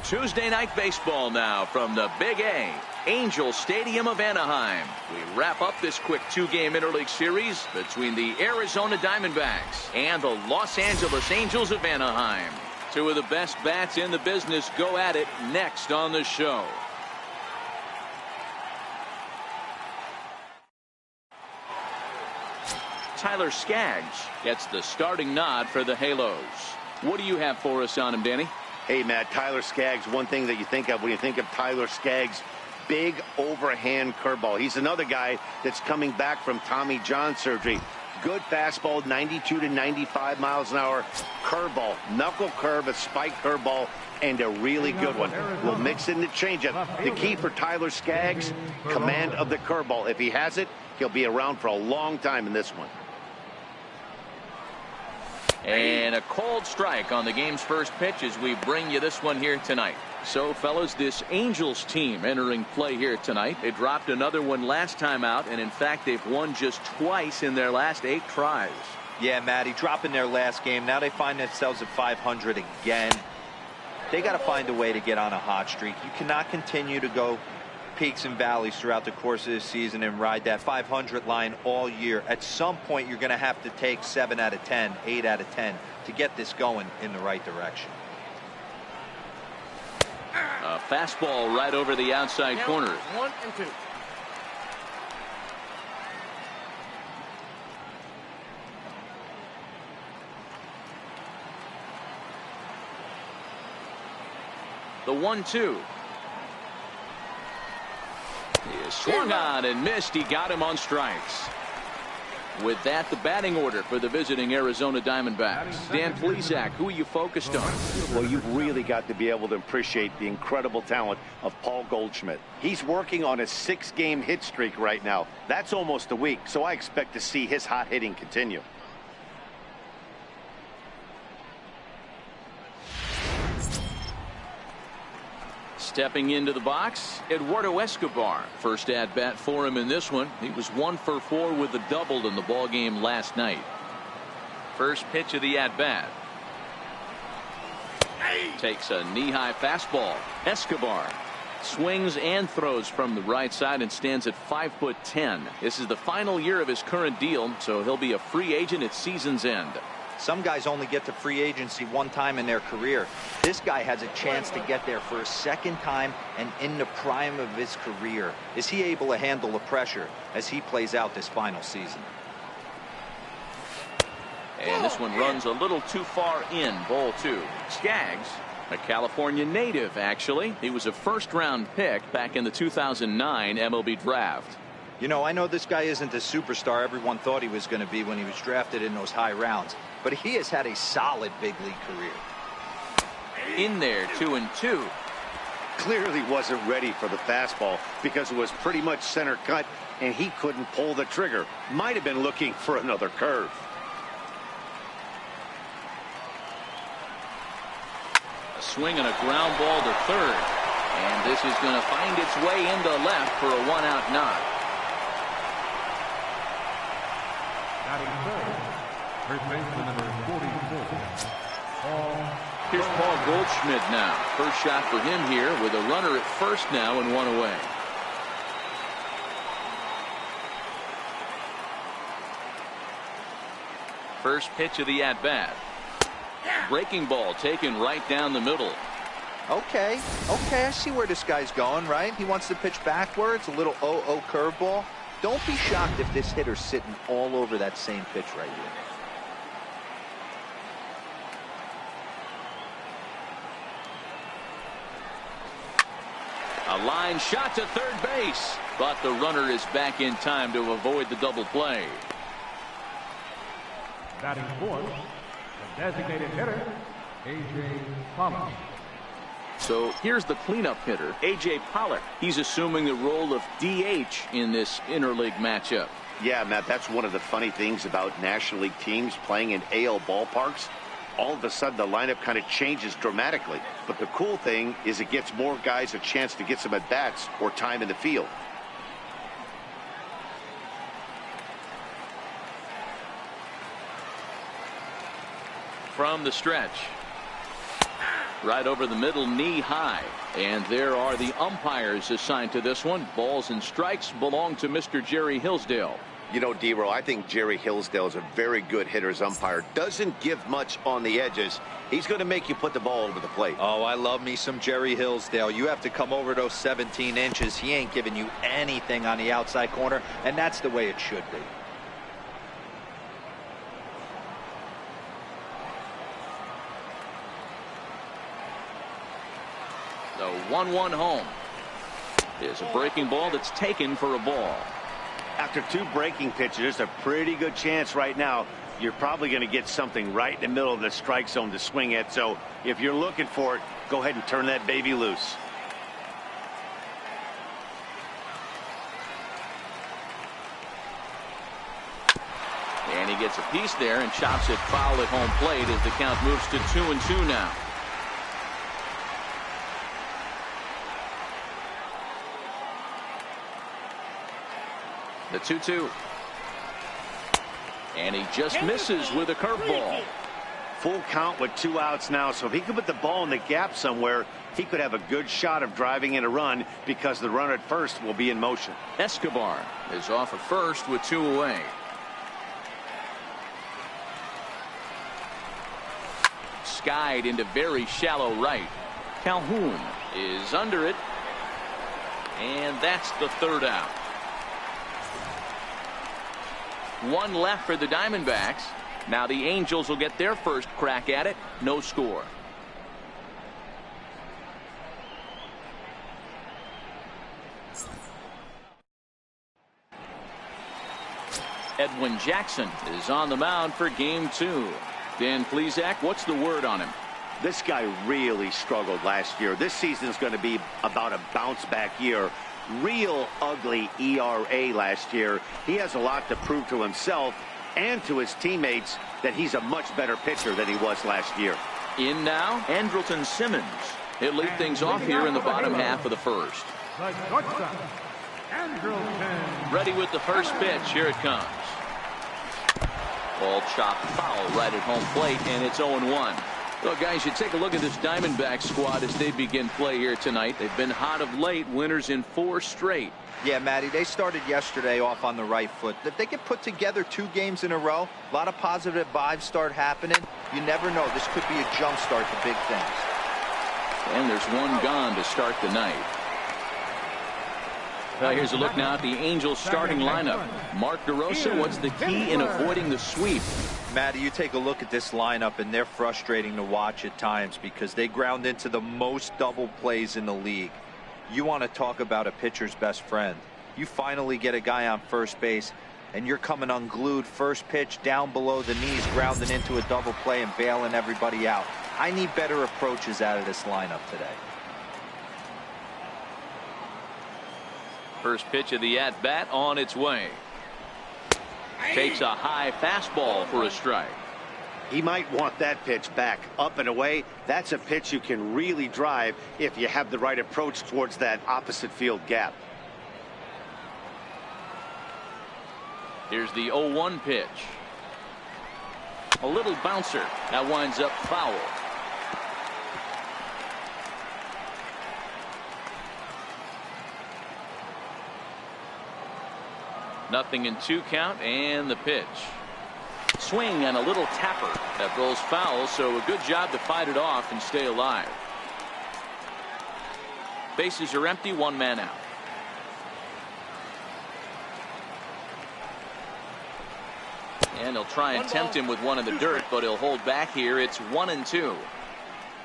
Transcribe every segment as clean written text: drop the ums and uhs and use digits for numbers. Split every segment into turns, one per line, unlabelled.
Tuesday night baseball now from the Big A, Angel Stadium of Anaheim. We wrap up this quick two-game interleague series between the Arizona Diamondbacks and the Los Angeles Angels of Anaheim. Two of the best bats in the business go at it next on the show. Tyler Skaggs gets the starting nod for the Halos. What do you have for us on him, Danny?
Hey, Matt, Tyler Skaggs, one thing that you think of when you think of Tyler Skaggs, big overhand curveball. He's another guy that's coming back from Tommy John surgery. Good fastball, 92 to 95 miles an hour. Curveball, knuckle curve, a spike curveball, and a really good one. We'll mix in the changeup. The key for Tyler Skaggs, command of the curveball. If he has it, he'll be around for a long time in this one.
And a cold strike on the game's first pitch as we bring you this one here tonight. So, fellas, this Angels team entering play here tonight. They dropped another one last time out, and in fact, they've won just twice in their last 8 tries.
Yeah, Matty, dropping their last game. Now they find themselves at 500 again. They got to find a way to get on a hot streak. You cannot continue to go peaks and valleys throughout the course of this season and ride that 500 line all year. At some point, you're going to have to take 7 out of 10, 8 out of 10 to get this going in the right direction.
A fastball right over the outside corner.
1 and 2.
The 1-2. He is swung on and missed. He got him on strikes. With that, the batting order for the visiting Arizona Diamondbacks. Dan Plesac, who are you focused on?
Well, you've really got to be able to appreciate the incredible talent of Paul Goldschmidt. He's working on a 6-game hit streak right now. That's almost a week, so I expect to see his hot hitting continue.
Stepping into the box, Eduardo Escobar. First at bat for him in this one. He was 1 for 4 with a double in the ball game last night. First pitch of the at bat. Takes a knee-high fastball. Escobar swings and throws from the right side and stands at 5'10". This is the final year of his current deal, so he'll be a free agent at season's end.
Some guys only get to free agency one time in their career. This guy has a chance to get there for a second time and in the prime of his career. Is he able to handle the pressure as he plays out this final season?
And this one runs a little too far in. Ball 2. Skaggs, a California native, actually. He was a first-round pick back in the 2009 MLB draft.
You know, I know this guy isn't the superstar everyone thought he was going to be when he was drafted in those high rounds, but he has had a solid big league career.
In there, 2-2.
Clearly wasn't ready for the fastball because it was pretty much center cut and he couldn't pull the trigger. Might have been looking for another curve.
A swing and a ground ball to third, and this is going to find its way into left for a 1-out knock. Here's Paul Goldschmidt now. First shot for him here with a runner at first now and 1 away. First pitch of the at-bat. Breaking ball taken right down the middle.
Okay, I see where this guy's going, right? He wants to pitch backwards, a little 0-0 curveball. Don't be shocked if this hitter's sitting all over that same pitch right here.
A line shot to third base, but the runner is back in time to avoid the double play.
Batting fourth, the designated hitter, A.J. Pollock.
So here's the cleanup hitter, A.J. Pollock. He's assuming the role of DH in this interleague matchup.
Yeah, Matt, that's one of the funny things about National League teams playing in AL ballparks. All of a sudden, the lineup kind of changes dramatically. But the cool thing is it gets more guys a chance to get some at-bats or time in the field.
From the stretch. Right over the middle, knee high. And there are the umpires assigned to this one. Balls and strikes belong to Mr. Jerry Hillsdale.
You know, D-Row, I think Jerry Hillsdale is a very good hitter's umpire. Doesn't give much on the edges. He's going to make you put the ball over the plate.
Oh, I love me some Jerry Hillsdale. You have to come over those 17 inches. He ain't giving you anything on the outside corner, and that's the way it should be.
The 1-1 home is a breaking ball that's taken for a ball.
After 2 breaking pitches, there's a pretty good chance right now you're probably going to get something right in the middle of the strike zone to swing at. So if you're looking for it, go ahead and turn that baby loose.
And he gets a piece there and chops it foul at home plate as the count moves to 2-2 now. The 2-2. And he just misses with a curveball.
Full count with 2 outs now, so if he could put the ball in the gap somewhere, he could have a good shot of driving in a run because the runner at first will be in motion.
Escobar is off at first with 2 away. Skied into very shallow right. Calhoun is under it. And that's the 3rd out. 1 left for the Diamondbacks. Now the Angels will get their first crack at it. No score. Edwin Jackson is on the mound for game 2. Dan Plesac, what's the word on him?
This guy really struggled last year. This season's going to be about a bounce back year. Real ugly ERA last year. He has a lot to prove to himself and to his teammates that he's a much better pitcher than he was last year.
In now, Andrelton Simmons. He'll lead things off here in the bottom half of the first.
The shortstop, Andrelton.
Ready with the first pitch. Here it comes. Ball chopped foul right at home plate, and it's 0-1. Well, guys, you take a look at this Diamondback squad as they begin play here tonight. They've been hot of late, winners in 4 straight.
Yeah, Matty, they started yesterday off on the right foot. If they can put together 2 games in a row, a lot of positive vibes start happening. You never know. This could be a jump start to big things.
And there's 1 gone to start the night. Well, here's a look now at the Angels starting lineup. Mark DeRosa, what's the key in avoiding the sweep?
Matty, you take a look at this lineup, and they're frustrating to watch at times because they ground into the most double plays in the league. You want to talk about a pitcher's best friend. You finally get a guy on first base, and you're coming unglued first pitch down below the knees, grounding into a double play and bailing everybody out. I need better approaches out of this lineup today.
First pitch of the at-bat on its way. Takes a high fastball for a strike.
He might want that pitch back up and away. That's a pitch you can really drive if you have the right approach towards that opposite field gap.
Here's the 0-1 pitch. A little bouncer. That winds up foul. Nothing in 2 count, and the pitch. Swing and a little tapper that rolls foul, so a good job to fight it off and stay alive. Bases are empty, 1 man out. And he'll try and tempt him with one in the dirt, but he'll hold back here. It's 1-2.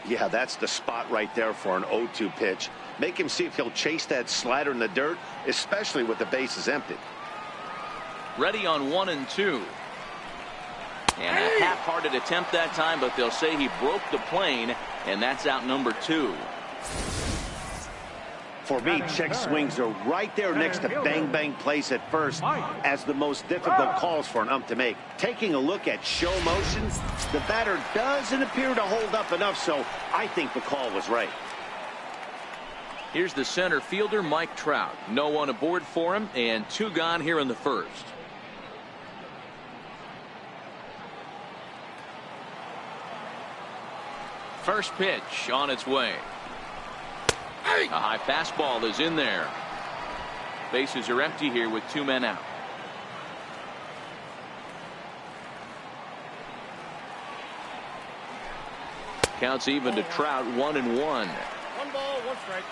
Yeah, that's the spot right there for an 0-2 pitch. Make him see if he'll chase that slider in the dirt, especially with the bases empty.
Ready on 1-2. And a half-hearted attempt that time, but they'll say he broke the plane, and that's out number 2.
For me, check swings are right there next to bang-bang plays at first as the most difficult calls for an ump to make. Taking a look at show motions, the batter doesn't appear to hold up enough, so I think the call was right.
Here's the center fielder, Mike Trout. No one aboard for him, and 2 gone here in the first. First pitch on its way. A high fastball is in there. Bases are empty here with 2 men out. Counts even to Trout, 1-1.
1 ball, 1 strike.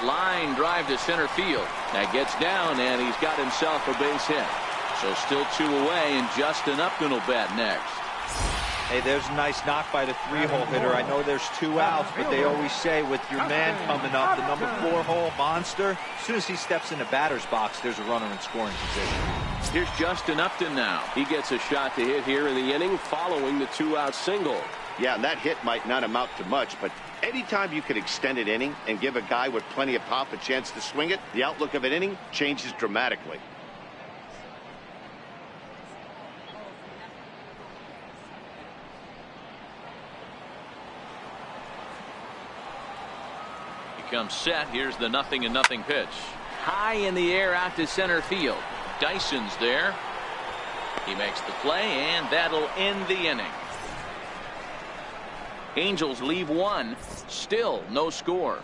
Line drive to center field. That gets down, and he's got himself a base hit. So still 2 away, and Justin Upton will bat next.
Hey, there's a nice knock by the 3-hole hitter. I know there's 2 outs, but they always say with your man coming up, the number 4-hole monster, as soon as he steps in the batter's box, there's a runner in scoring position.
Here's Justin Upton now. He gets a shot to hit here in the inning following the 2-out single.
Yeah, and that hit might not amount to much, but anytime you can extend an inning and give a guy with plenty of pop a chance to swing it, the outlook of an inning changes dramatically.
He comes set. Here's the 0-0 pitch. High in the air out to center field. Dyson's there. He makes the play, and that'll end the inning. Angels leave 1. Still no score.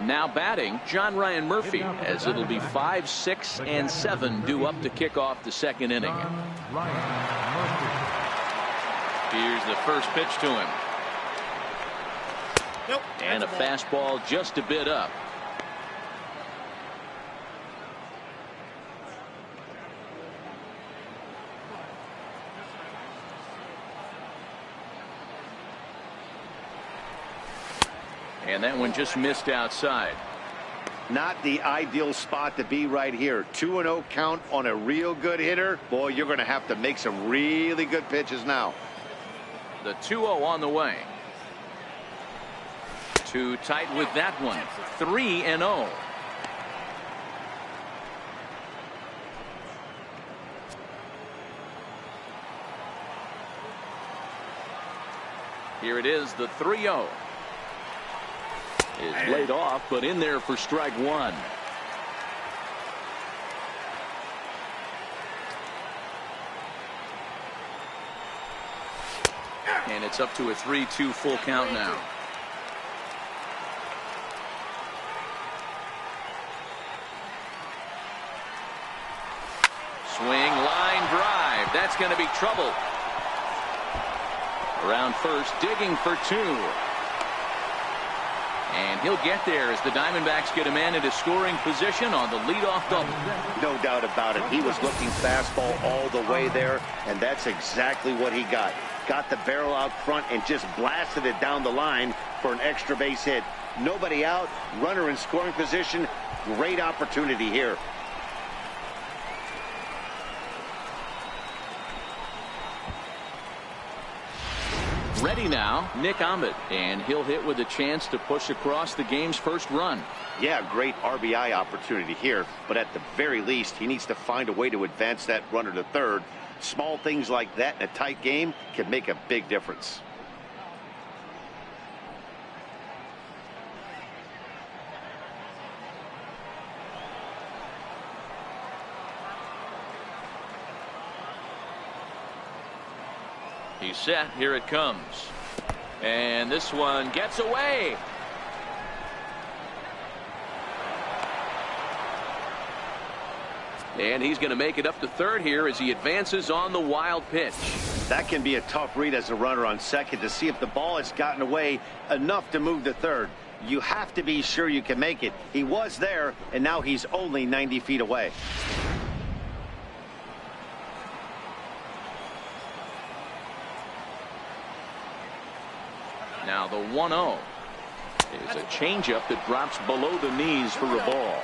Now batting, John Ryan Murphy, as it'll be 5, 6, and 7 due up to kick off the 2nd inning. Here's the first pitch to him.
Nope,
and a fastball just a bit up. And that one just missed outside.
Not the ideal spot to be right here. 2-0 count on a real good hitter. Boy, you're going to have to make some really good pitches now.
The 2-0 on the way. Too tight with that one. 3-0. Here it is, the 3-0. Is laid off, but in there for strike 1. And it's up to a 3-2 full count now. Swing, line drive. That's going to be trouble. Around first, digging for 2. And he'll get there as the Diamondbacks get a man into scoring position on the leadoff double.
No doubt about it. He was looking fastball all the way there, and that's exactly what he got. Got the barrel out front and just blasted it down the line for an extra base hit. Nobody out, runner in scoring position. Great opportunity here.
Ready now, Nick Ahmed, and he'll hit with a chance to push across the game's first run.
Yeah, great RBI opportunity here, but at the very least, he needs to find a way to advance that runner to third. Small things like that in a tight game can make a big difference.
He's set. Here it comes. And this one gets away. And he's going to make it up to third here as he advances on the wild pitch.
That can be a tough read as a runner on second to see if the ball has gotten away enough to move to third. You have to be sure you can make it. He was there, and now he's only 90 feet away.
Now the 1-0 is a changeup that drops below the knees for a ball.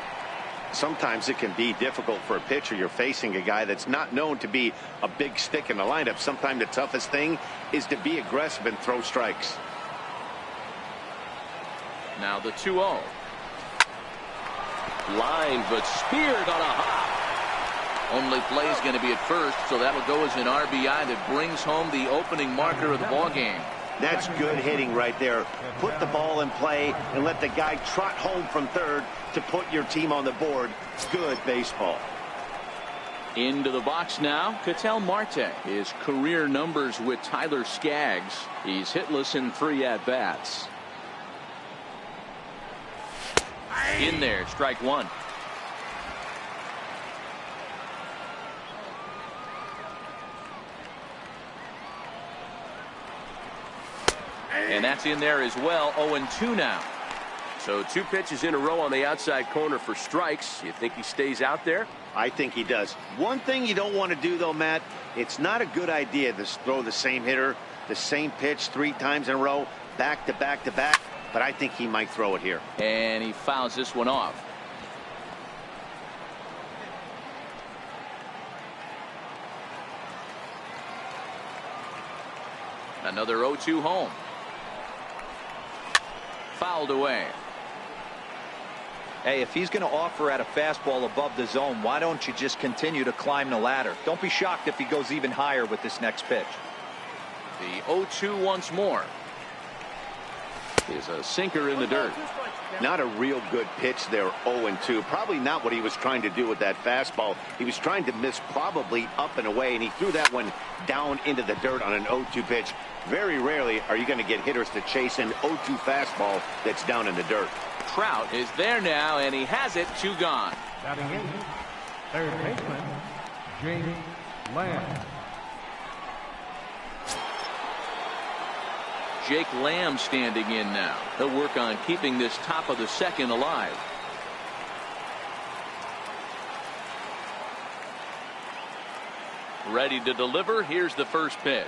Sometimes it can be difficult for a pitcher. You're facing a guy that's not known to be a big stick in the lineup. Sometimes the toughest thing is to be aggressive and throw strikes.
Now the 2-0. Line, but speared on a hop. Only play is going to be at first, so that'll go as an RBI that brings home the opening marker of the ball game.
That's good hitting right there. Put the ball in play and let the guy trot home from third to put your team on the board. Good baseball.
Into the box now, Ketel Marte. His career numbers with Tyler Skaggs. He's hitless in 3 at-bats. In there, strike 1. And that's in there as well. 0-2 now. So 2 pitches in a row on the outside corner for strikes. You think he stays out there?
I think he does. One thing you don't want to do, though, Matt, it's not a good idea to throw the same hitter, the same pitch 3 times in a row, back to back to back. But I think he might throw it here.
And he fouls this one off. Another 0-2 home. Fouled away.
Hey, if he's going to offer at a fastball above the zone, why don't you just continue to climb the ladder? Don't be shocked if he goes even higher with this next pitch.
The 0-2 once more. Is a sinker in the dirt.
Not a real good pitch there, 0-2. Probably not what he was trying to do with that fastball. He was trying to miss probably up and away, and he threw that one down into the dirt on an 0-2 pitch. Very rarely are you going to get hitters to chase an 0-2 fastball that's down in the dirt.
Trout is there now, and he has it. 2 gone.
Batting in, third baseman, James Lamb.
Jake Lamb standing in now. He'll work on keeping this top of the second alive. Ready to deliver. Here's the first pitch.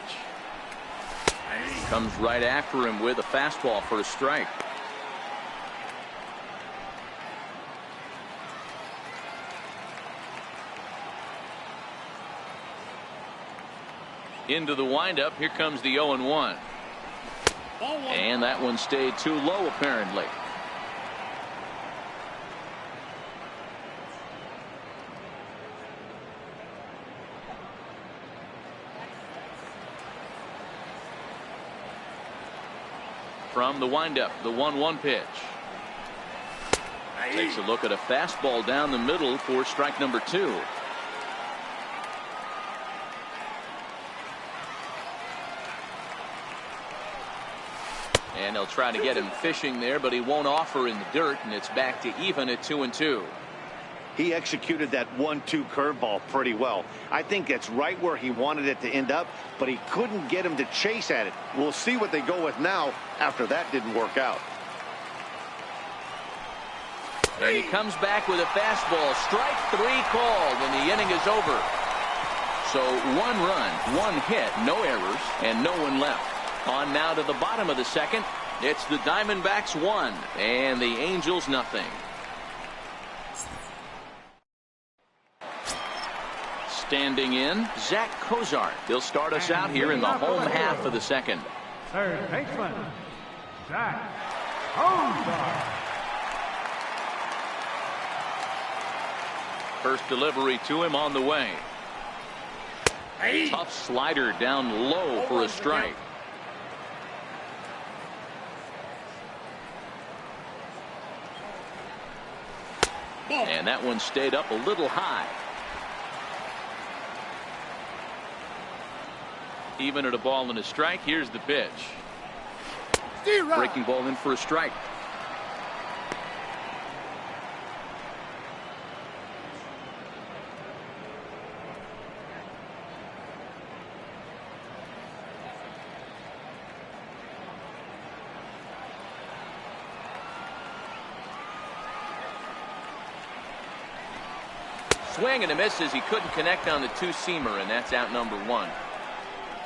Comes right after him with a fastball for a strike. Into the windup. Here comes the 0-1. And that one stayed too low, apparently. From the windup, the 1-1 pitch. Takes a look at a fastball down the middle for strike number 2. And they'll try to get him fishing there, but he won't offer in the dirt, and it's back to even at 2-2.
He executed that 1-2 curveball pretty well. I think that's right where he wanted it to end up, but he couldn't get him to chase at it. We'll see what they go with now after that didn't work out.
And he comes back with a fastball. Strike 3 called, and the inning is over. So 1 run, 1 hit, no errors, and no one left. On now to the bottom of the second. It's the Diamondbacks 1 and the Angels nothing. Standing in, Zach Cozart. He'll start us out here in the home half of the second.
Third baseman, Zach Cozart.
First delivery to him on the way. Tough slider down low for a strike. And that one stayed up a little high. Even at a ball and a strike. Here's the pitch. Breaking ball in for a strike. Swing and a miss as he couldn't connect on the 2-seamer, and that's out number 1.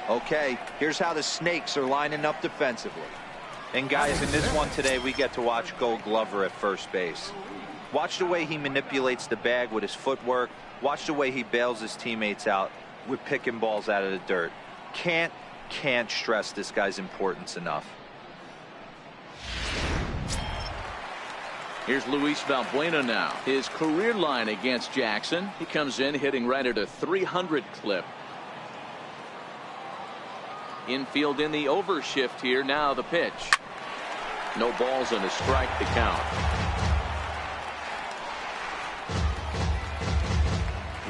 Okay, here's how the Snakes are lining up defensively. And guys, in this one today, we get to watch Gold Glover at first base. Watch the way he manipulates the bag with his footwork. Watch the way he bails his teammates out with picking balls out of the dirt. Can't stress this guy's importance enough.
Here's Luis Valbuena now. His career line against Jackson. He comes in hitting right at a 300 clip. Infield in the overshift here. Now the pitch. No balls and a strike to count.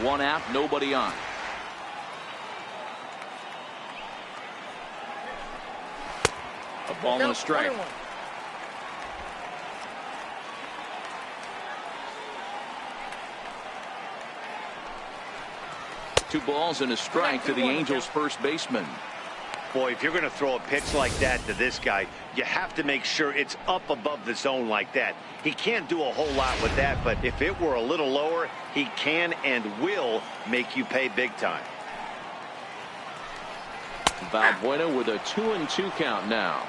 1 out, nobody on. A ball and a strike.
1-1.
2 balls and a strike to the Angels first baseman.
Boy, if you're going to throw a pitch like that to this guy, you have to make sure it's up above the zone like that. He can't do a whole lot with that, but if it were a little lower, he can and will make you pay big time.
Valbuena with a 2-2 count now.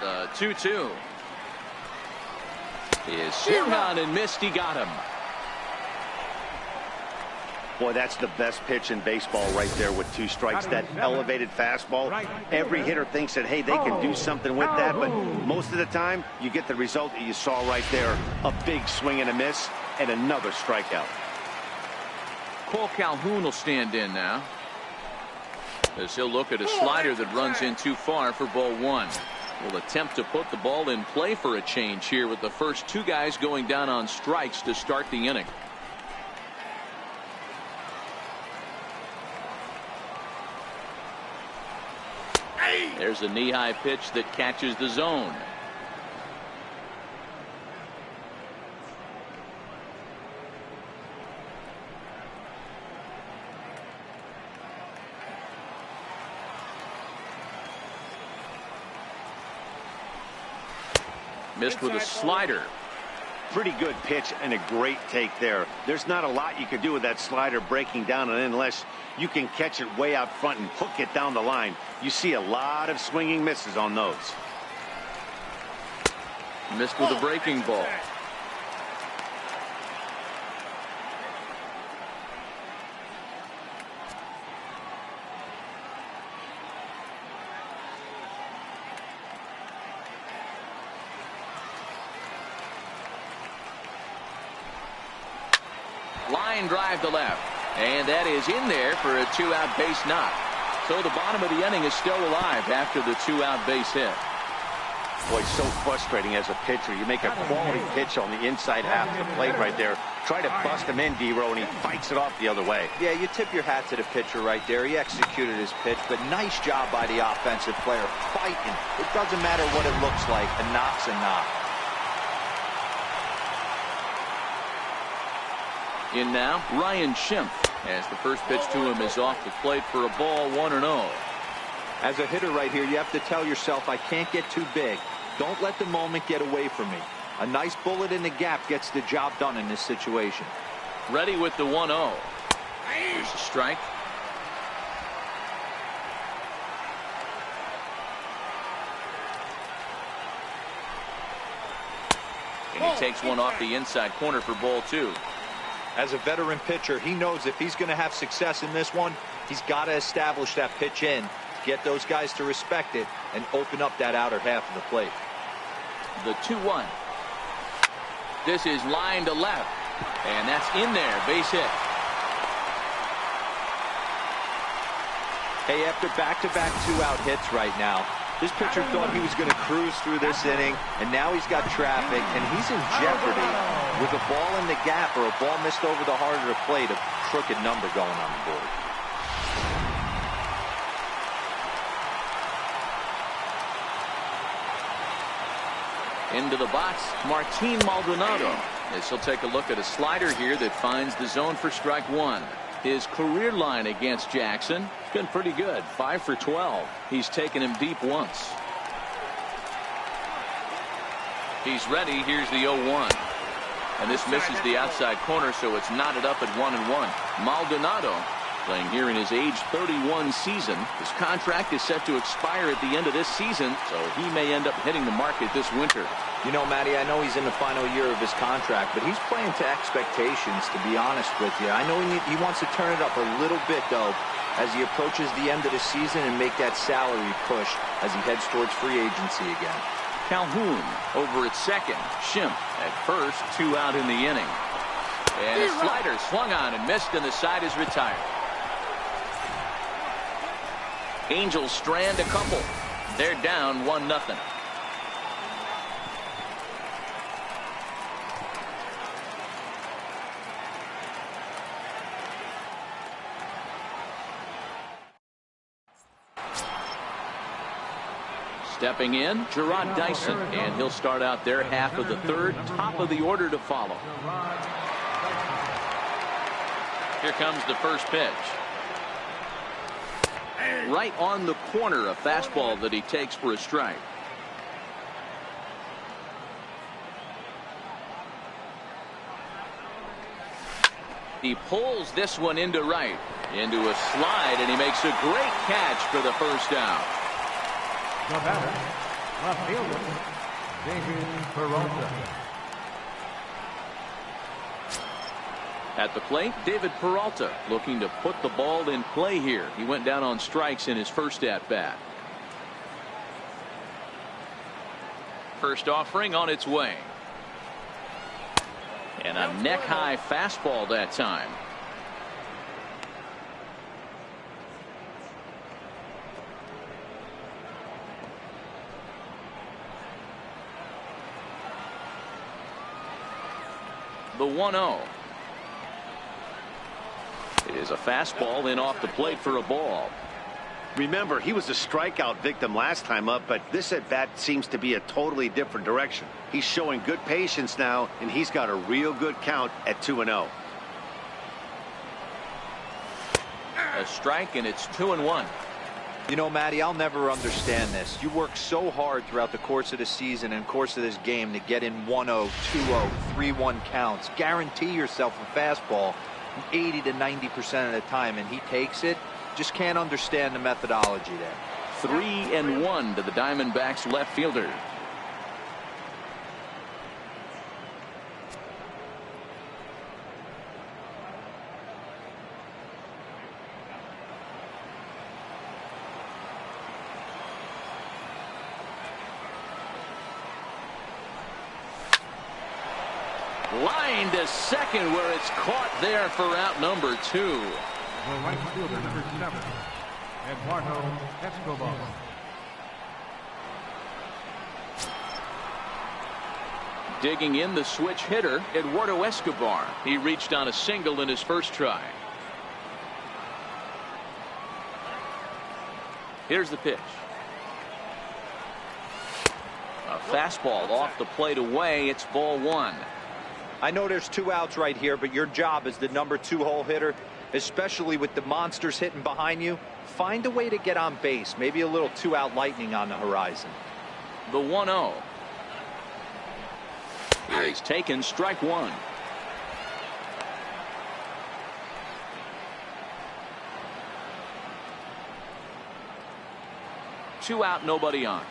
The 2-2 is swung on and missed. He got him.
Boy, that's the best pitch in baseball right there with 2 strikes. That elevated fastball. Every hitter thinks that, hey, they can do something with that, but most of the time you get the result that you saw right there. A big swing and a miss and another strikeout.
Cole Calhoun will stand in now, as he'll look at a slider that runs in too far for ball 1. Will attempt to put the ball in play for a change here with the first 2 guys going down on strikes to start the inning. There's a knee-high pitch that catches the zone. Missed with a slider.
Pretty good pitch and a great take there. There's not a lot you could do with that slider breaking down and in unless you can catch it way out front and hook it down the line. You see a lot of swinging misses on those.
Missed with a breaking ball. Line drive to left, and that is in there for a 2-out base knock. So the bottom of the inning is still alive after the 2-out base hit.
Boy, so frustrating as a pitcher. You make a quality pitch on the inside half of the plate right there. Try to bust him in, D-Row, and he fights it off the other way.
Yeah, you tip your hat to the pitcher right there. He executed his pitch, but nice job by the offensive player fighting. It doesn't matter what it looks like. A knock's a knock.
In now, Ryan Schimpf, as the first pitch to him is off the plate for a ball, 1-0.
As a hitter right here, you have to tell yourself, I can't get too big. Don't let the moment get away from me. A nice bullet in the gap gets the job done in this situation.
Ready with the 1-0. Here's a strike. And he takes one off the inside corner for ball 2.
As a veteran pitcher, he knows if he's going to have success in this one, he's got to establish that pitch in, get those guys to respect it, and open up that outer half of the plate.
The 2-1. This is line to left, and that's in there. Base hit.
Hey, after back-to-back 2-out hits right now, this pitcher thought he was going to cruise through this inning, and now he's got traffic, and he's in jeopardy with a ball in the gap or a ball missed over the heart of the plate, a crooked number going on the board.
Into the box, Martin Maldonado. As he'll take a look at a slider here that finds the zone for strike 1. His career line against Jackson has been pretty good, 5 for 12. He's taken him deep once. He's ready. Here's the 0-1. And this misses the outside corner, so it's knotted up at 1-1. Maldonado playing here in his age 31 season. His contract is set to expire at the end of this season, so he may end up hitting the market this winter.
You know, Matty, I know he's in the final year of his contract, but he's playing to expectations, to be honest with you. I know he wants to turn it up a little bit, though, as he approaches the end of the season and make that salary push as he heads towards free agency again.
Calhoun over at second. Schimpf at first, 2 out in the inning. And a slider swung on and missed, and the side is retired. Angels strand a couple. They're down 1-0. Stepping in, Gerard Dyson, and he'll start out their half of the third. Top of the order to follow. Here comes the first pitch. Right on the corner, a fastball that he takes for a strike. He pulls this one into right, into a slide, and he makes a great catch for the first out.
The batter, left fielder, David Peralta.
At the plate, David Peralta looking to put the ball in play here. He went down on strikes in his first at-bat. First offering on its way. And a neck-high fastball that time. The 1-0. It is a fastball in off the plate for a ball.
Remember, he was a strikeout victim last time up, but this at bat seems to be a totally different direction. He's showing good patience now, and he's got a real good count at 2-0.
A strike, and it's 2-1.
You know, Matty, I'll never understand this. You work so hard throughout the course of the season and course of this game to get in 1-0, 2-0, 3-1 counts. Guarantee yourself a fastball 80 to 90% of the time, and he takes it. Just can't understand the methodology there.
3-1 to the Diamondbacks left fielder. Line to second, where it's caught there for out number 2.
The right fielder, number 7, Eduardo Escobar.
Digging in, the switch hitter, Eduardo Escobar. He reached on a single in his first try. Here's the pitch. A fastball off the plate away. It's ball 1.
I know there's 2 outs right here, but your job as the number 2 hole hitter, especially with the monsters hitting behind you, find a way to get on base. Maybe a little 2-out lightning on the horizon.
The 1-0. He's taken strike 1. Two out, nobody on.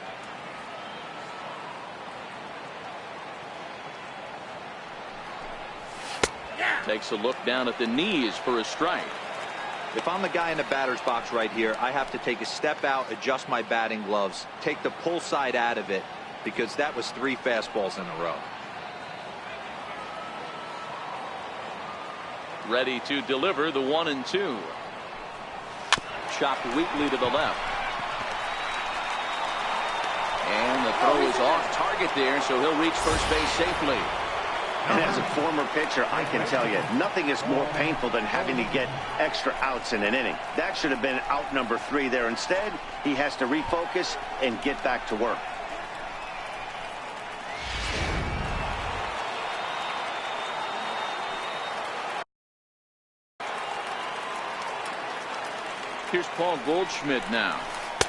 Takes a look down at the knees for a strike.
If I'm the guy in the batter's box right here, I have to take a step out, adjust my batting gloves, take the pull side out of it, because that was 3 fastballs in a row.
Ready to deliver the 1-2. Chopped weakly to the left. And the throw is off target there, so he'll reach first base safely.
And as a former pitcher, I can tell you, nothing is more painful than having to get extra outs in an inning. That should have been out number 3 there. Instead, he has to refocus and get back to work.
Here's Paul Goldschmidt now,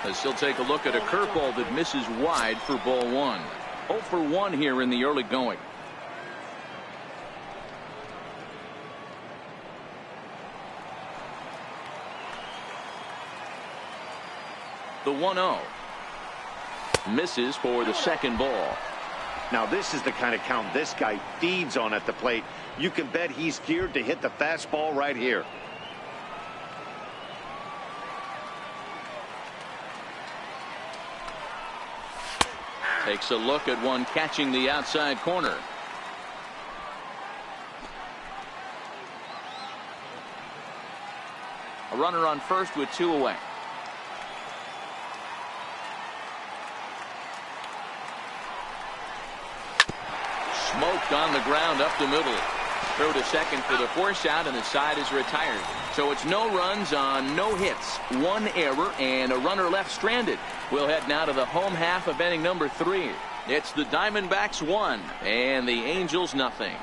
as he'll take a look at a curveball that misses wide for ball 1. 0 for 1 here in the early going. The 1-0. Misses for the second ball.
Now this is the kind of count this guy feeds on at the plate. You can bet he's geared to hit the fastball right here.
Takes a look at one catching the outside corner. A runner on first with 2 away. Smoked on the ground up the middle. Throw to second for the force out, and the side is retired. So it's no runs on no hits, 1 error, and a runner left stranded. We'll head now to the home half of inning number 3. It's the Diamondbacks 1 and the Angels nothing.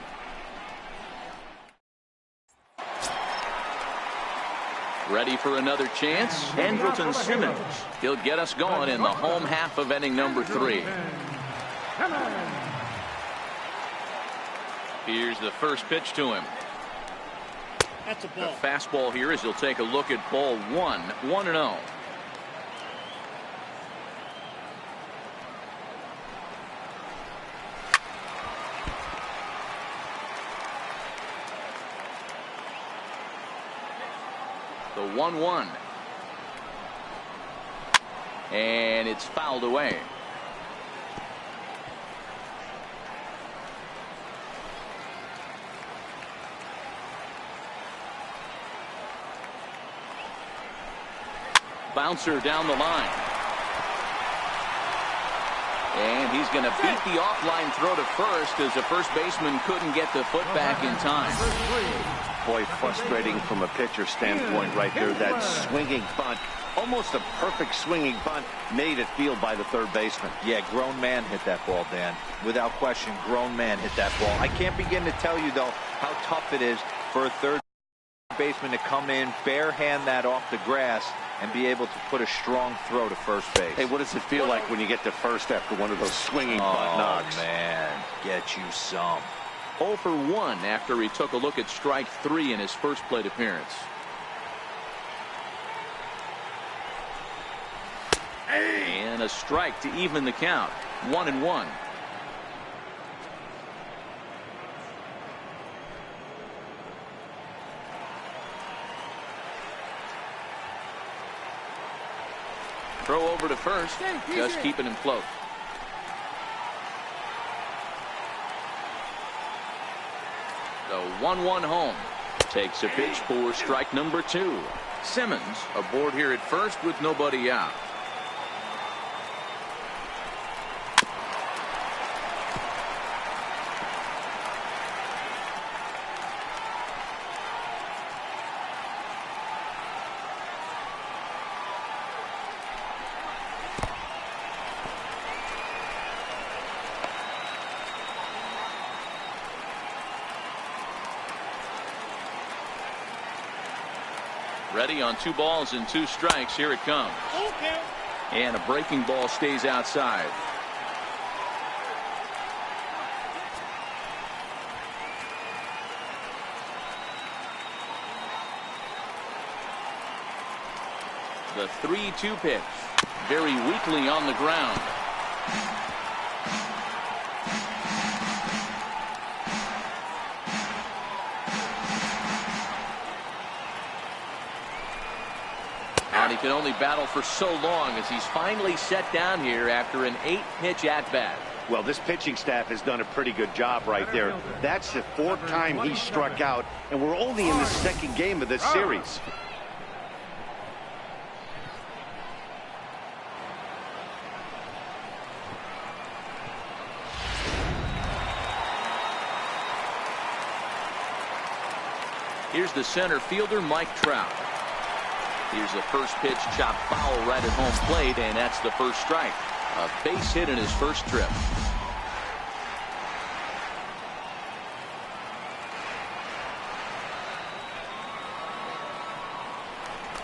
Ready for another chance? Andrelton Simmons. He'll get us going in the home half of inning number 3. Here's the first pitch to him.
That's a ball.
The fastball here as he'll take a look at ball 1, 1-0. The 1-1. And it's fouled away. Bouncer down the line. And he's going to beat the offline throw to first as the first baseman couldn't get the foot back in time.
Boy, frustrating from a pitcher standpoint right there. That swinging bunt, almost a perfect swinging bunt, made it field by the third baseman.
Yeah, grown man hit that ball, Dan. Without question, grown man hit that ball. I can't begin to tell you, though, how tough it is for a third baseman to come in, barehand that off the grass, and be able to put a strong throw to first base.
Hey, what does it feel like when you get to first after one of those swinging bunt knocks?
Oh, man, get you some.
0 for 1 after he took a look at strike 3 in his first plate appearance. And a strike to even the count. 1-1. Throw over to first, just keeping him float. The 1-1 home. Takes a pitch for strike number 2. Simmons aboard here at first with nobody out. Ready on 2 balls and 2 strikes. Here it comes. And a breaking ball stays outside. The 3-2 pitch. Very weakly on the ground. He can only battle for so long as he's finally set down here after an 8-pitch at-bat.
Well, this pitching staff has done a pretty good job right there. That's the 4th time he struck out, and we're only in the 2nd game of this series.
Here's the center fielder, Mike Trout. Here's the first pitch, chopped foul right at home plate, and that's the first strike. A base hit in his first trip.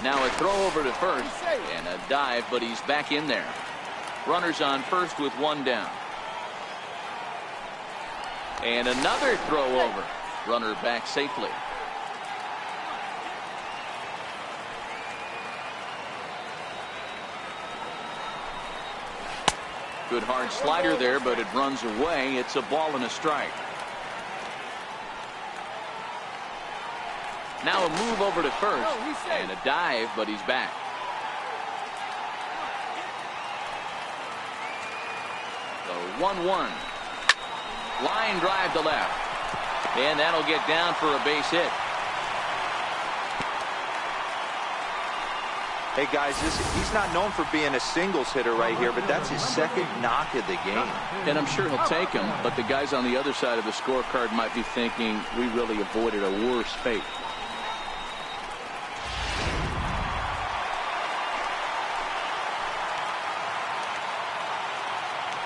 Now a throw over to first, and a dive, but he's back in there. Runners on first with 1 down. And another throw over. Runner back safely. Good hard slider there, but it runs away. It's a ball and a strike. Now a move over to first and a dive, but he's back. The 1-1. Line drive to left. And that'll get down for a base hit.
Hey guys, he's not known for being a singles hitter right here, but that's his second knock of the game.
And I'm sure he'll take him, but the guys on the other side of the scorecard might be thinking we really avoided a worse fate.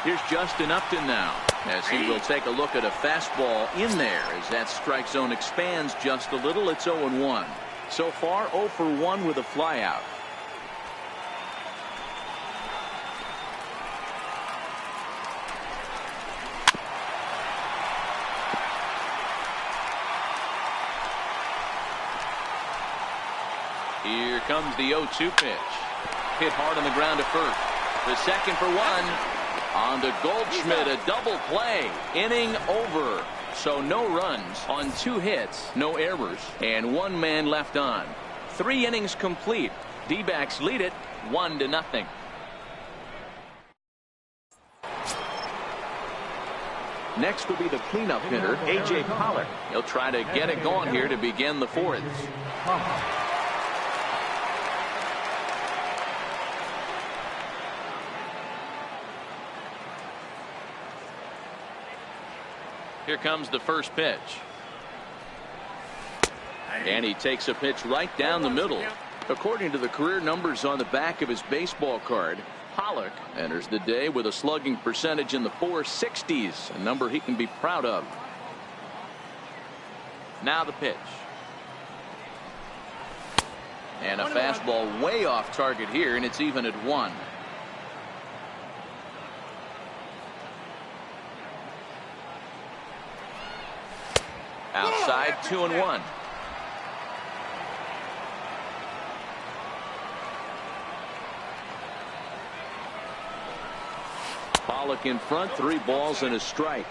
Here's Justin Upton now, as he will take a look at a fastball in there as that strike zone expands just a little. It's 0-1. So far, 0 for 1 with a flyout. Here comes the 0-2 pitch. Hit hard on the ground to first. The second for 1. On to Goldschmidt, a double play. Inning over. So no runs on 2 hits, no errors, and 1 man left on. 3 innings complete. D-backs lead it 1-0. Next will be the cleanup hitter, A.J. Pollock. He'll try to get it going here to begin the 4th. Here comes the first pitch. And he takes a pitch right down the middle. According to the career numbers on the back of his baseball card, Pollock enters the day with a slugging percentage in the 460s, a number he can be proud of. Now the pitch. And a fastball way off target here, and it's even at 1. Outside, 2-1. Pollock in front, 3 balls and a strike.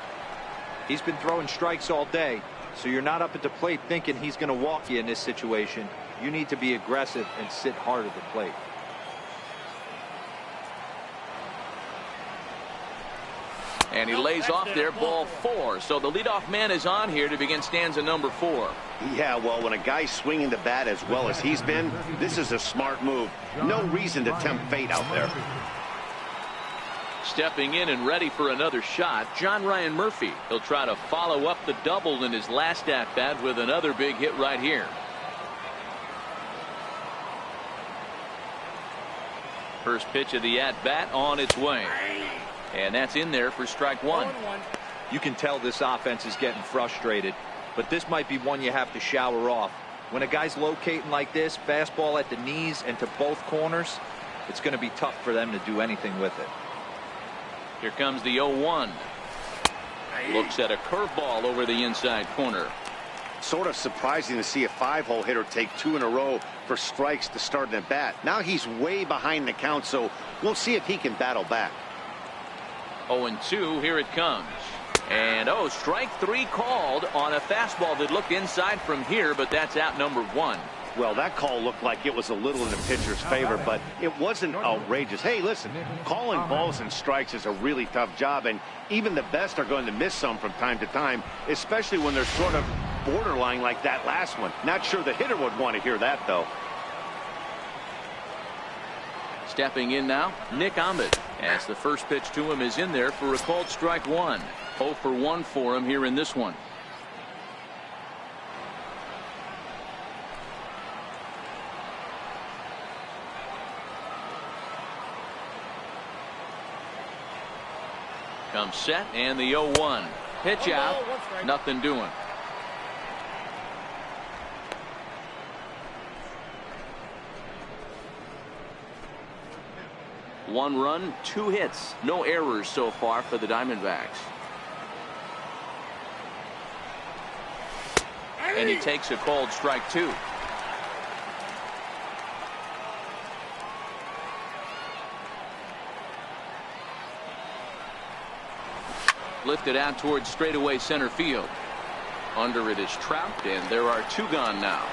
He's been throwing strikes all day, so you're not up at the plate thinking he's going to walk you in this situation. You need to be aggressive and sit hard at the plate.
And he lays off there, ball 4. So the leadoff man is on here to begin stanza number 4.
Yeah, well, when a guy's swinging the bat as well as he's been, this is a smart move. No reason to tempt fate out there.
Stepping in and ready for another shot, John Ryan Murphy. He'll try to follow up the double in his last at-bat with another big hit right here. First pitch of the at-bat on its way. And that's in there for strike 1.
You can tell this offense is getting frustrated, but this might be one you have to shower off. When a guy's locating like this, fastball at the knees and to both corners, it's going to be tough for them to do anything with it.
Here comes the 0-1. Looks at a curveball over the inside corner.
Sort of surprising to see a 5-hole hitter take 2 in a row for strikes to start an at bat. Now he's way behind the count, so we'll see if he can battle back.
0-2, here it comes. And strike 3 called on a fastball that looked inside from here, but that's out number 1.
Well, that call looked like it was a little in the pitcher's favor, but it wasn't outrageous. Hey, listen, calling balls and strikes is a really tough job, and even the best are going to miss some from time to time, especially when they're sort of borderline like that last one. Not sure the hitter would want to hear that, though.
Stepping in now, Nick Ahmed, as the first pitch to him is in there for a called strike 1. 0 for 1 for him here in this one. Comes set and the 0-1. Pitch out. Nothing doing. One run, 2 hits, no errors so far for the Diamondbacks. And he takes a called strike 2. lifted out towards straightaway center field. Under it is Trout, and there are 2 gone now.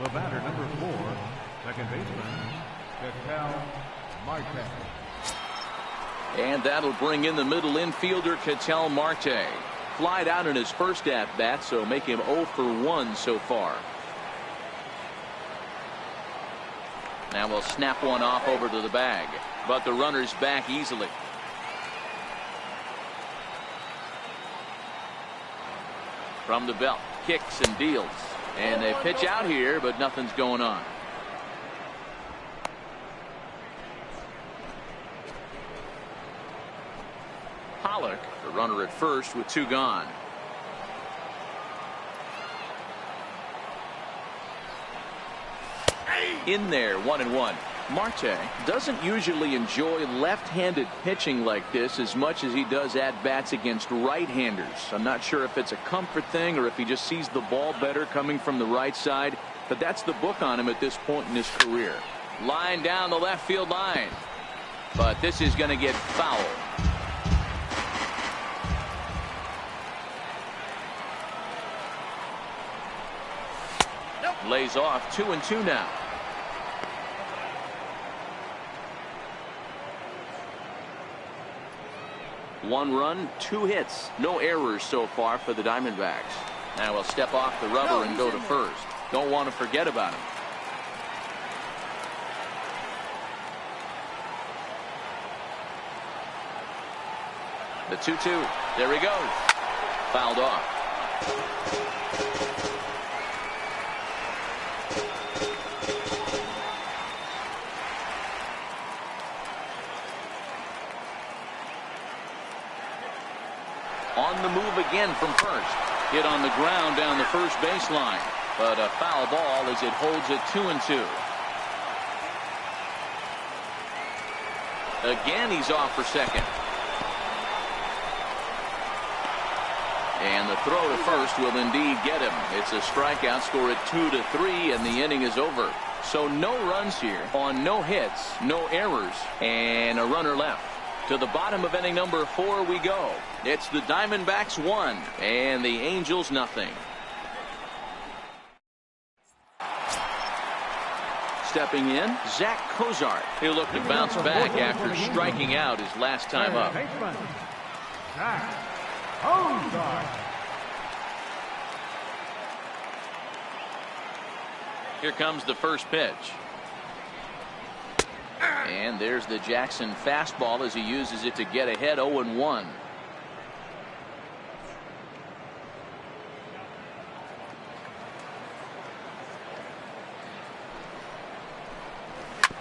The batter, number 4, second baseman, Marte.
And that'll bring in the middle infielder, Ketel Marte. Flied out in his first at-bat, so make him 0 for 1 so far. Now we'll snap one off over to the bag, but the runner's back easily. From the belt, kicks and deals. And they pitch out here, but nothing's going on. Pollock, the runner at first with 2 gone. In there, 1-1. Marte doesn't usually enjoy left-handed pitching like this as much as he does at-bats against right-handers. I'm not sure if it's a comfort thing or if he just sees the ball better coming from the right side, but that's the book on him at this point in his career. Line down the left field line, but this is going to get foul. Lays off 2-2 now. One run, 2 hits, no errors so far for the Diamondbacks. Now we'll step off the rubber and go to first. Don't want to forget about him. The 2-2. There he goes. Fouled off. On the move again from first. Hit on the ground down the first baseline. But a foul ball as it holds it 2-2. Again, he's off for second. And the throw to first will indeed get him. It's a strikeout, score at 2-3, and the inning is over. So no runs here on no hits, no errors, and a runner left. To the bottom of inning number 4 we go. It's the Diamondbacks 1 and the Angels nothing. Stepping in, Zach Cozart. He'll look to bounce back after striking out his last time up.
Zach Cozart.
Here comes the first pitch. And there's the Jackson fastball as he uses it to get ahead 0-1.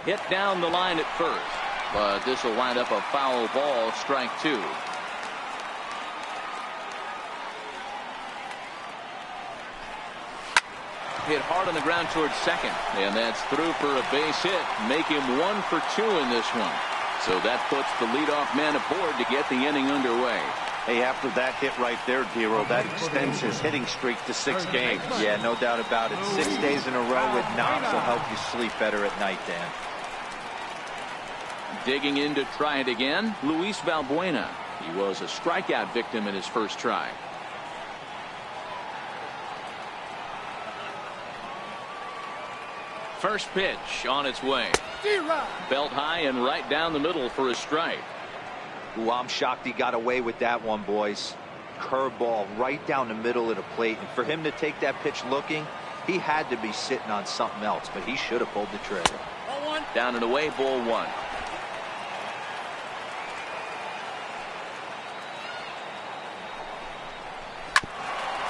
Hit down the line at first, but this will wind up a foul ball, strike 2. Hit hard on the ground towards second, and that's through for a base hit. Make him 1 for 2 in this one. So that puts the leadoff man aboard to get the inning underway.
Hey, after that hit right there, Dero, that extends his hitting streak to 6 games.
Yeah, no doubt about it. 6 days in a row with knocks will help you sleep better at night, Dan.
Digging in to try it again, Luis Valbuena. He was a strikeout victim in his first try. First pitch on its way. Belt high and right down the middle for a strike.
Ooh, I'm shocked he got away with that one, boys. Curveball right down the middle of the plate. And for him to take that pitch looking, he had to be sitting on something else, but he should have pulled the trigger.
Down and away, ball 1.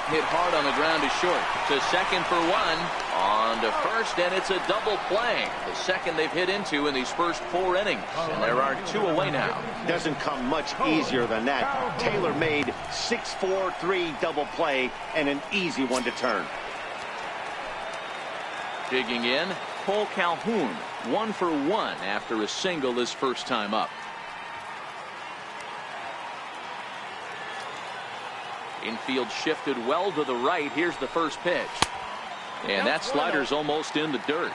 Hit hard on the ground to short. To second for 1. On to first, and it's a double play. The second they've hit into in these first 4 innings. And there are 2 away now.
Doesn't come much easier than that. Taylor made 6-4-3 double play and an easy one to turn.
Digging in, Cole Calhoun. 1 for 1 after a single his first time up. Infield shifted well to the right. Here's the first pitch. And that slider's almost in the dirt.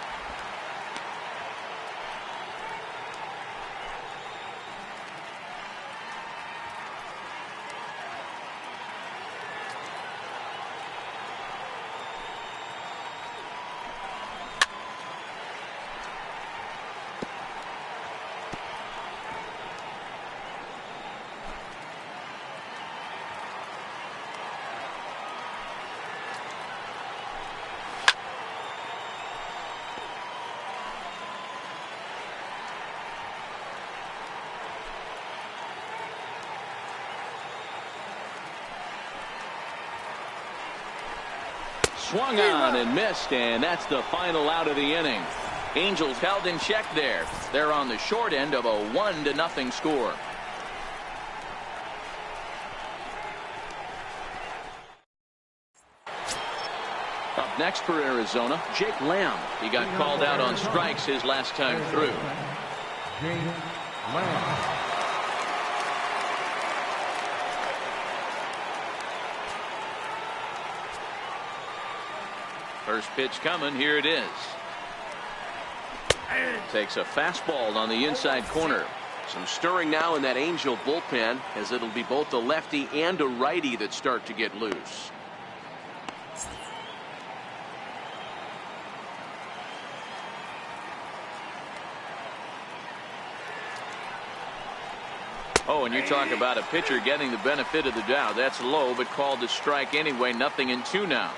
swung on and missed, and that's the final out of the inning. Angels held in check there. They're on the short end of a 1-0 score. Up next for Arizona, Jake Lamb. He got called out on strikes his last time through.
Jake Lamb.
First pitch coming. Here it is. Takes a fastball on the inside corner.
Some stirring now in that Angel bullpen, as it'll be both a lefty and a righty that start to get loose.
Oh, and you talk about a pitcher getting the benefit of the doubt. That's low, but called a strike anyway. 0-2 now.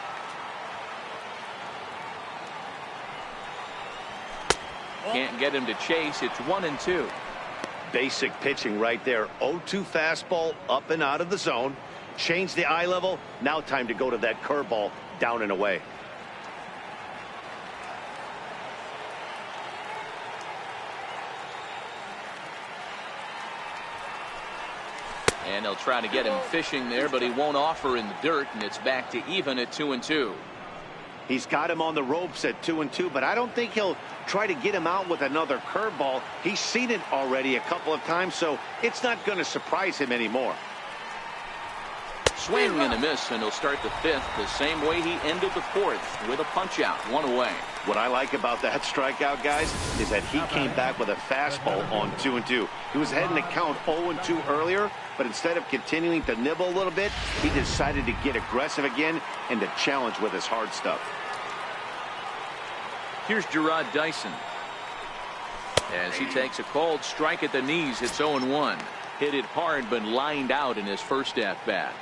Can't get him to chase. It's 1-2.
Basic pitching right there. 0-2 fastball up and out of the zone. Change the eye level. Now time to go to that curveball down and away.
And they'll try to get him fishing there, but he won't offer in the dirt, and it's back to even at 2-2.
He's got him on the ropes at 2-2, but I don't think he'll try to get him out with another curveball. He's seen it already a couple of times, so it's not going to surprise him anymore.
Swing and a miss, and he'll start the fifth the same way he ended the fourth, with a punch out, 1 away.
What I like about that strikeout, guys, is that he came back with a fastball on 2-2. He was heading to count 0-2 earlier, but instead of continuing to nibble a little bit, he decided to get aggressive again and to challenge with his hard stuff.
Here's Gerard Dyson. As he takes a called strike at the knees, it's 0-1. Hit it hard, but lined out in his first at-bat.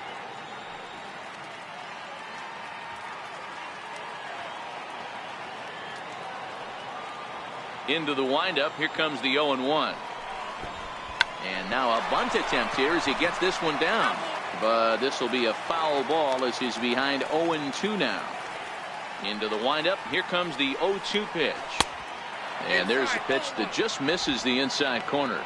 Into the windup. Here comes the 0-1. And now a bunt attempt here as he gets this one down. But this will be a foul ball as he's behind 0-2 now. Into the windup. Here comes the 0-2 pitch. And there's a pitch that just misses the inside corner.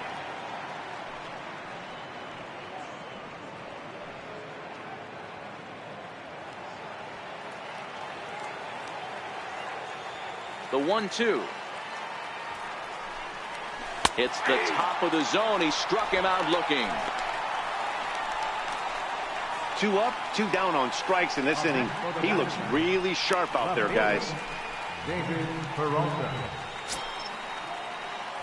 The 1-2. It's the top of the zone. He struck him out looking.
2 up, 2 down on strikes in this inning. He looks really sharp out there, guys.
David Peralta.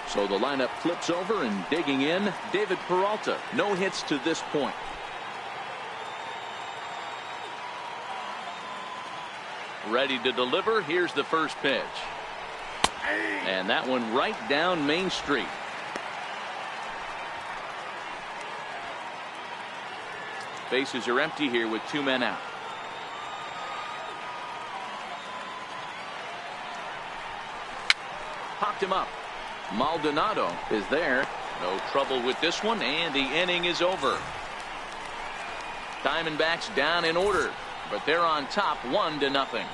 So the lineup flips over, and digging in, David Peralta. No hits to this point. Ready to deliver. Here's the first pitch. And that one right down Main Street. Bases are empty here with 2 men out. Popped him up. Maldonado is there. No trouble with this one, and the inning is over. Diamondbacks down in order, but they're on top 1-0.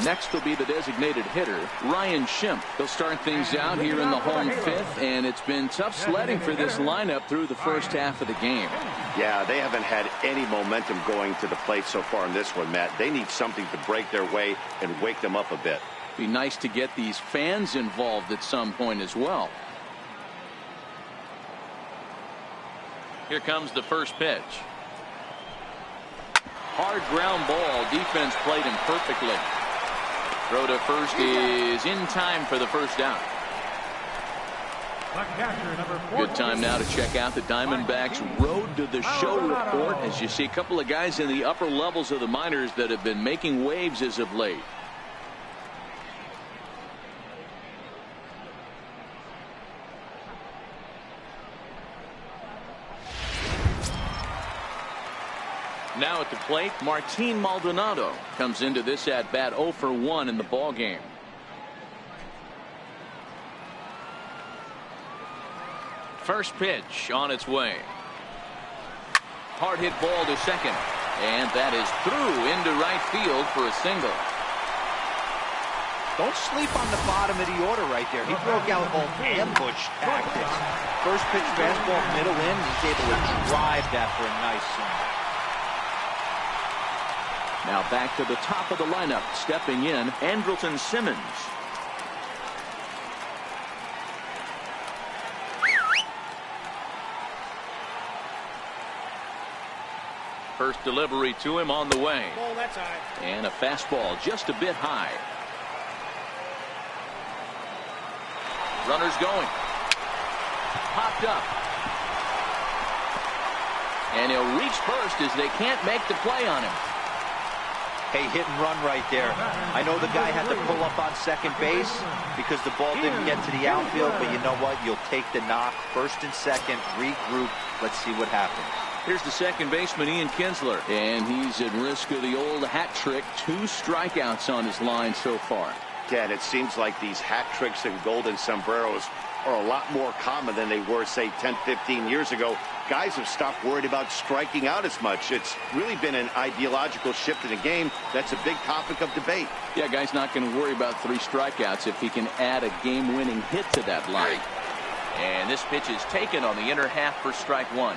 Next will be the designated hitter, Ryan Schimpf. He'll start things out here in the home fifth, and it's been tough sledding for this lineup through the first half of the game.
Yeah, they haven't had any momentum going to the plate so far in this one, Matt. They need something to break their way and wake them up a bit.
Be nice to get these fans involved at some point as well. Here comes the first pitch. Hard ground ball. Defense played him perfectly. Throw to first is in time for the first down. Good time now to check out the Diamondbacks Road to the Show report, as you see a couple of guys in the upper levels of the minors that have been making waves as of late. Now at the plate, Martin Maldonado comes into this at bat 0 for 1 in the ball game. First pitch on its way. Hard hit ball to second. And that is through into right field for a single.
Don't sleep on the bottom of the order right there. He broke out all ambush tactics. First pitch fastball, middle in. He's able to drive that for a nice swing.
Now back to the top of the lineup. Stepping in, Andrelton Simmons. First delivery to him on the way.
Oh, that's high.
And a fastball just a bit high. Runners going. Popped up. And he'll reach first as they can't make the play on him.
Hey, hit and run right there. I know the guy had to pull up on second base because the ball didn't get to the outfield, but you know what? You'll take the knock. First and second, regroup. Let's see what happens.
Here's the second baseman, Ian Kinsler. And he's at risk of the old hat trick. 2 strikeouts on his line so far.
Ted, it seems like these hat tricks and golden sombreros are a lot more common than they were, say, 10, 15 years ago. Guys have stopped worried about striking out as much. It's really been an ideological shift in the game. That's a big topic of debate.
Yeah, guy's not going to worry about 3 strikeouts if he can add a game-winning hit to that line. And this pitch is taken on the inner half for strike 1.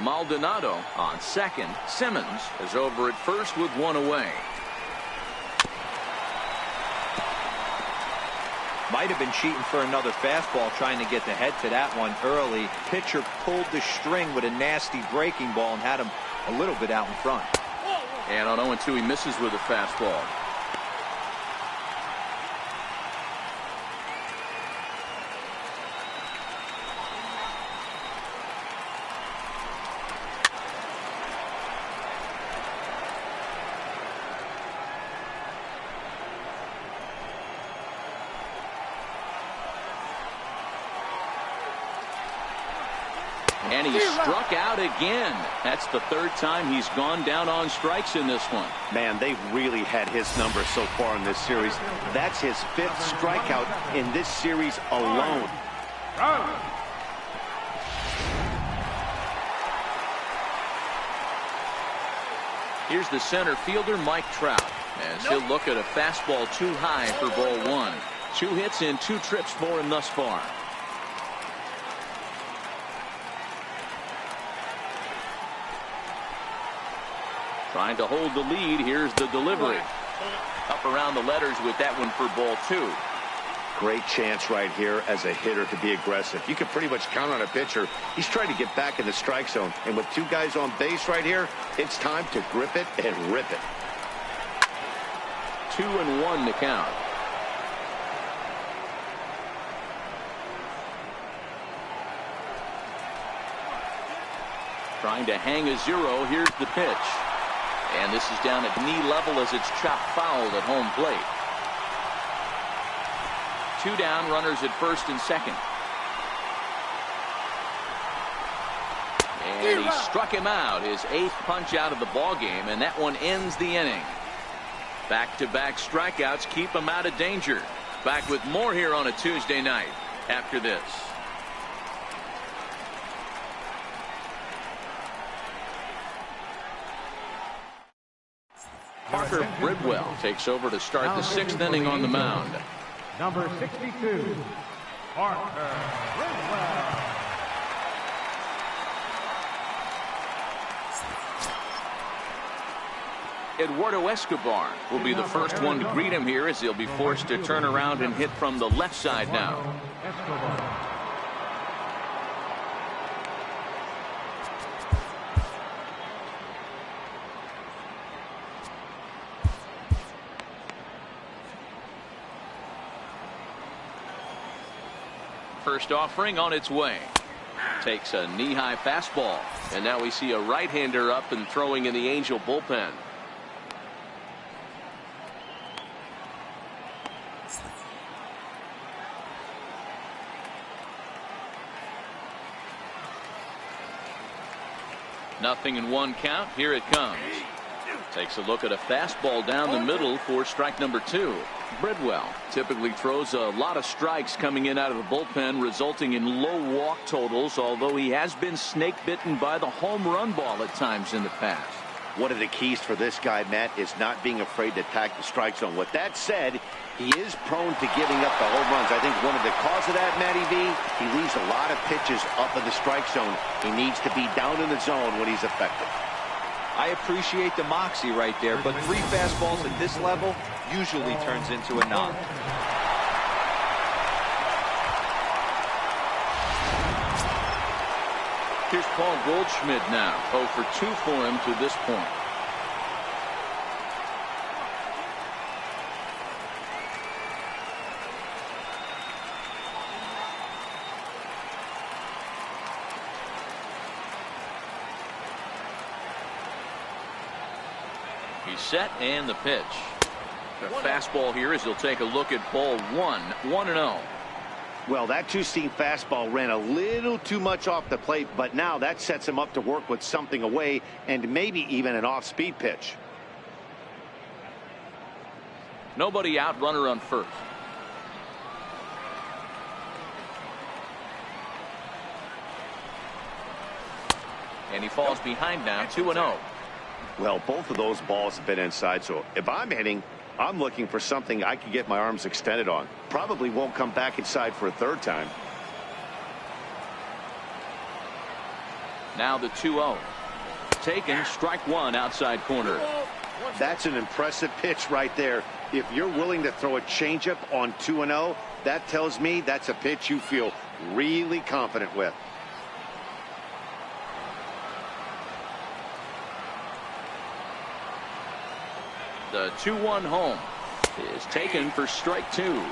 Maldonado on second. Simmons is over at first with 1 away.
Might have been cheating for another fastball, trying to get the head to that one early. Pitcher pulled the string with a nasty breaking ball and had him a little bit out in front.
And on 0-2, he misses with a fastball. And he struck out again. That's the 3rd time he's gone down on strikes in this one.
Man, they've really had his number so far in this series. That's his 5th strikeout in this series alone.
Here's the center fielder, Mike Trout, as he'll look at a fastball too high for ball 1. 2 hits and 2 trips for him thus far. Trying to hold the lead. Here's the delivery. Up around the letters with that one for ball 2.
Great chance right here as a hitter to be aggressive. You can pretty much count on a pitcher. He's trying to get back in the strike zone. And with 2 guys on base right here, it's time to grip it and rip it.
2-1 to count. Trying to hang a 0. Here's the pitch. And this is down at knee level as it's chopped foul at home plate. 2 down, runners at first and second. And he struck him out, his 8th punch out of the ball game, and that one ends the inning. Back-to-back strikeouts keep him out of danger. Back with more here on a Tuesday night after this. Parker Bridwell takes over to start the 6th inning on the mound.
Number 62, Parker Bridwell.
Eduardo Escobar will be the first one to greet him here as he'll be forced to turn around and hit from the left side now.
Escobar.
First offering on its way. Takes a knee-high fastball. And now we see a right-hander up and throwing in the Angel bullpen. Nothing in 1 count. Here it comes. Takes a look at a fastball down the middle for strike number 2. Bridwell typically throws a lot of strikes coming in out of the bullpen, resulting in low walk totals, although he has been snake bitten by the home run ball at times in the past.
One of the keys for this guy, Matt, is not being afraid to attack the strike zone. With that said, he is prone to giving up the home runs. I think one of the cause of that, Matty V, he leaves a lot of pitches up in the strike zone. He needs to be down in the zone when he's effective.
I appreciate the moxie right there, but 3 fastballs at this level usually turns into a knock.
Here's Paul Goldschmidt now. 0 for 2 for him to this point. He's set, and the pitch. The fastball here as he'll take a look at ball 1. 1-0.
Well, that two-seam fastball ran a little too much off the plate, but now that sets him up to work with something away and maybe even an off-speed pitch.
Nobody out, runner on first. And he falls behind now, 2-0.
Well, both of those balls have been inside, so if I'm hitting, I'm looking for something I can get my arms extended on. Probably won't come back inside for a third time.
Now the 2-0. Taken, strike 1 outside corner.
That's an impressive pitch right there. If you're willing to throw a changeup on 2-0, that tells me that's a pitch you feel really confident with.
The 2-1 home is taken for strike 2.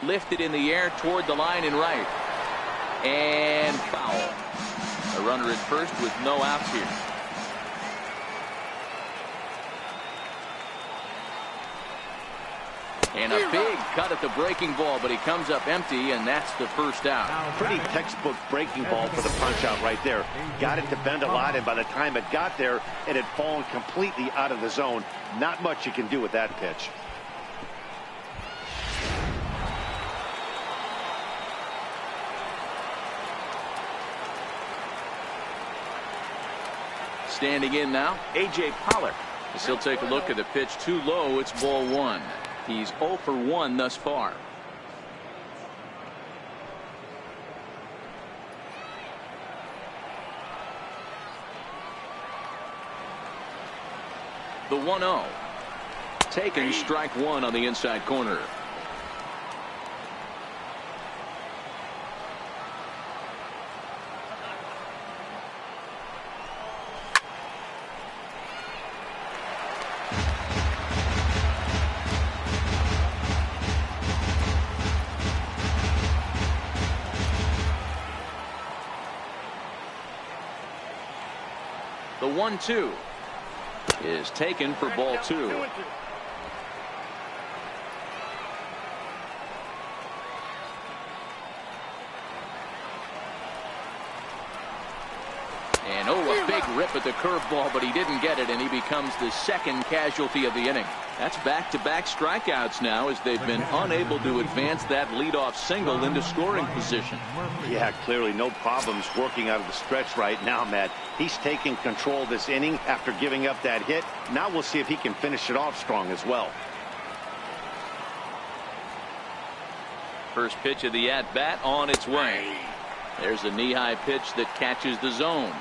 Lifted in the air toward the line and right. And foul. A runner at first with no outs here. And a big cut at the breaking ball, but he comes up empty, and that's the first out.
Pretty textbook breaking ball for the punch out right there. Got it to bend a lot, and by the time it got there, it had fallen completely out of the zone. Not much you can do with that pitch.
Standing in now, A.J. Pollock. As he'll take a look at the pitch too low, it's ball 1. He's 0 for 1 thus far. The 1-0. Taken, strike 1 on the inside corner. The 1-2 is taken for ball 2. And a big rip at the curveball, but he didn't get it, and he becomes the second casualty of the inning. That's back-to-back strikeouts now as they've been unable to advance that leadoff single into scoring position.
Yeah, clearly no problems working out of the stretch right now, Matt. He's taking control of this inning after giving up that hit. Now we'll see if he can finish it off strong as well.
First pitch of the at-bat on its way. There's a knee-high pitch that catches the zone.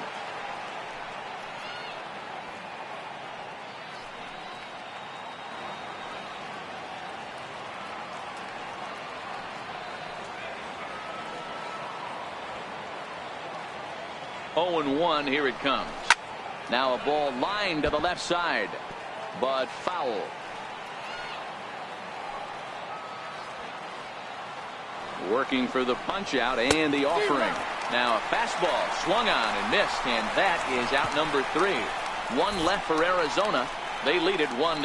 Oh, and 1, here it comes. Now a ball lined to the left side, but foul. Working for the punch out and the offering. Now a fastball swung on and missed, and that is out number 3. One left for Arizona. They lead it 1-0.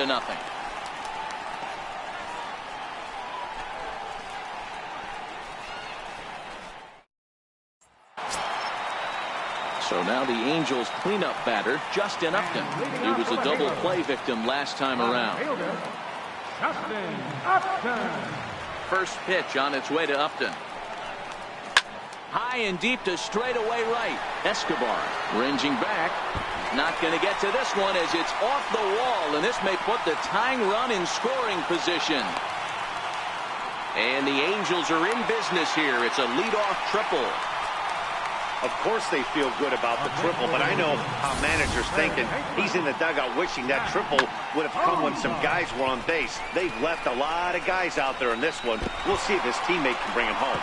So now the Angels cleanup batter, Justin Upton. He was a double play victim last time around.
Justin Upton.
First pitch on its way to Upton. High and deep to straightaway right. Escobar ranging back. Not going to get to this one as it's off the wall, and this may put the tying run in scoring position. And the Angels are in business here. It's a leadoff triple.
Of course they feel good about the triple, but I know how manager's thinking. He's in the dugout wishing that triple would have come when some guys were on base. They've left a lot of guys out there in this one. We'll see if his teammate can bring him home.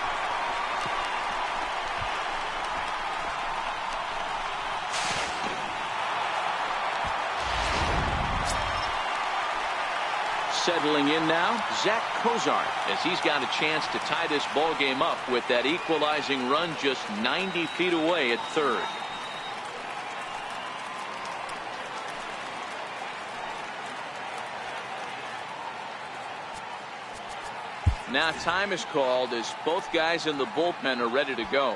Settling in now, Zach Cozart, as he's got a chance to tie this ball game up with that equalizing run just 90 feet away at third. Now time is called as both guys in the bullpen are ready to go.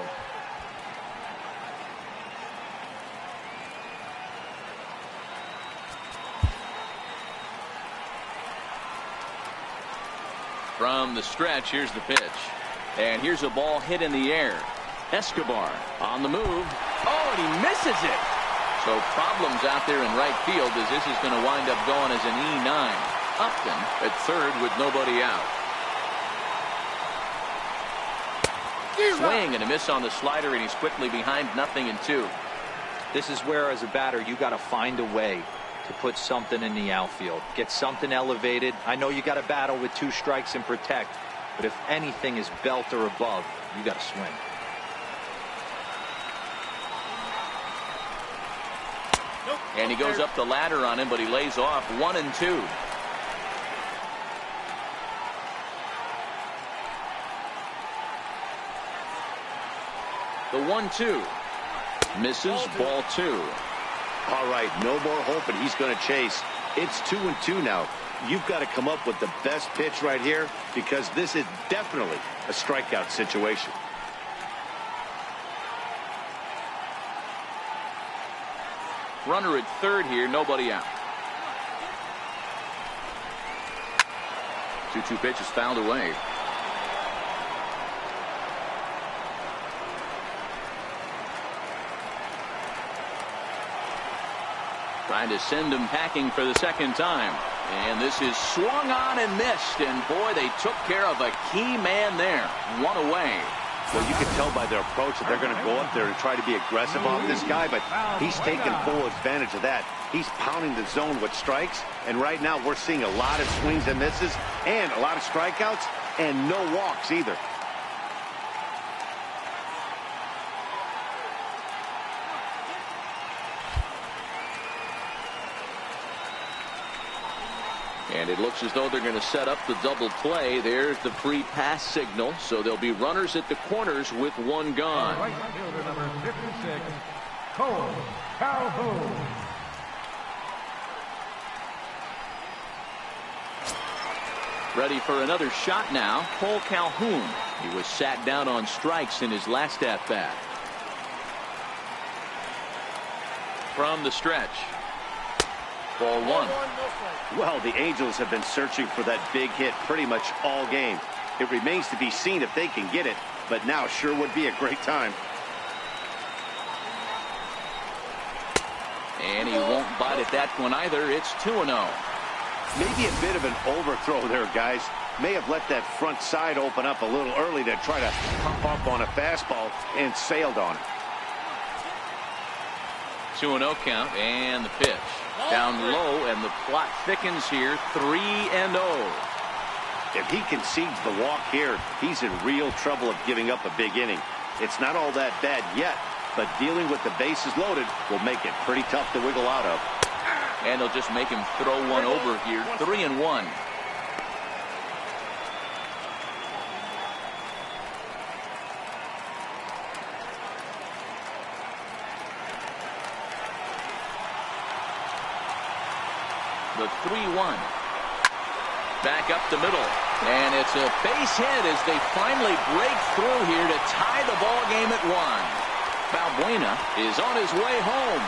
From the stretch, here's the pitch. And here's a ball hit in the air. Escobar on the move. Oh, and he misses it. So problems out there in right field as this is going to wind up going as an E9. Upton at third with nobody out. Swing and a miss on the slider, and he's quickly behind 0-2.
This is where, as a batter, you got to find a way to put something in the outfield, get something elevated. I know you got to battle with 2 strikes and protect, but if anything is belt or above, you got to swing.
And he goes up the ladder on him, but he lays off 1-2. The 1-2 misses, ball 2.
All right, no more hope, and he's going to chase. It's 2-2 now. You've got to come up with the best pitch right here because this is definitely a strikeout situation.
Runner at third here, nobody out. 2-2 pitch is fouled away. Trying to send him packing for the second time. And this is swung on and missed. And boy, they took care of a key man there. One away.
Well, you can tell by their approach that they're going to go up there and try to be aggressive off this guy, but he's taking full advantage of that. He's pounding the zone with strikes, and right now we're seeing a lot of swings and misses and a lot of strikeouts and no walks either.
And it looks as though they're going to set up the double play. There's the pre-pass signal. So there'll be runners at the corners with one gone.
Right fielder number 56, Cole Calhoun.
Ready for another shot now. Cole Calhoun. He was sat down on strikes in his last at-bat. From the stretch. Ball 1.
Well, the Angels have been searching for that big hit pretty much all game. It remains to be seen if they can get it, but now sure would be a great time.
And he won't bite at that one either. It's 2-0.
Maybe a bit of an overthrow there, guys. May have let that front side open up a little early to try to pump up on a fastball and sailed on it.
2-0 count, and the pitch. Down low, and the plot thickens here. 3-0.
If he concedes the walk here, he's in real trouble of giving up a big inning. It's not all that bad yet, but dealing with the bases loaded will make it pretty tough to wiggle out of.
And they'll just make him throw one over here. 3-1. The 3-1. Back up the middle. And it's a base hit as they finally break through here to tie the ball game at 1. Balbuena is on his way home.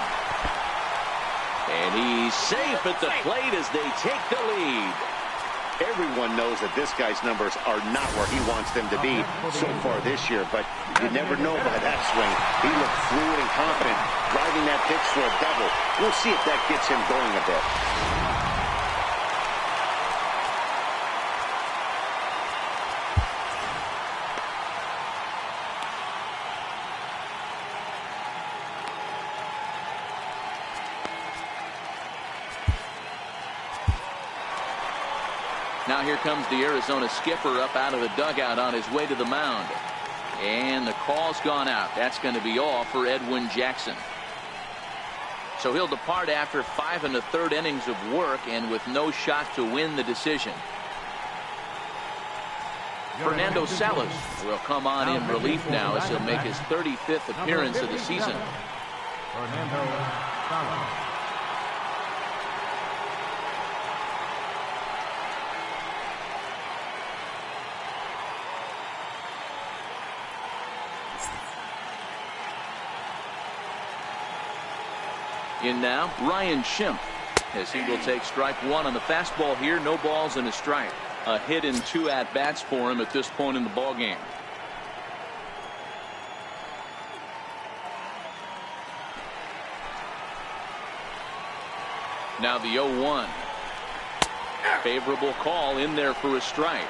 And he's safe at the plate as they take the lead.
Everyone knows that this guy's numbers are not where he wants them to be so far this year, but you never know by that swing. He looked fluid and confident, driving that pitch for a double. We'll see if that gets him going a bit.
Now here comes the Arizona skipper up out of the dugout on his way to the mound. And the call's gone out. That's going to be all for Edwin Jackson. So he'll depart after 5 1/3 innings of work and with no shot to win the decision. Fernando Salas will come on in relief now as he'll make his 35th appearance of the season.
Fernando Salas.
In now, Ryan Schimpf, as he will take strike 1 on the fastball here. No balls and a strike. A hit and 2 at-bats for him at this point in the ballgame. Now the 0-1. Favorable call in there for a strike.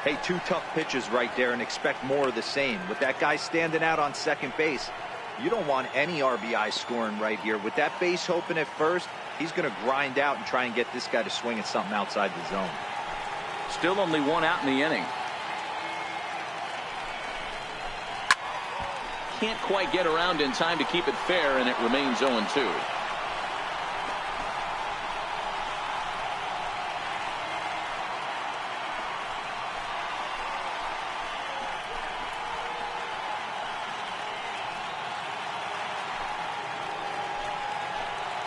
Hey, 2 tough pitches right there, and expect more of the same. With that guy standing out on second base, you don't want any RBI scoring right here. With that base open at first, he's going to grind out and try and get this guy to swing at something outside the zone.
Still only 1 out in the inning. Can't quite get around in time to keep it fair, and it remains 0-2.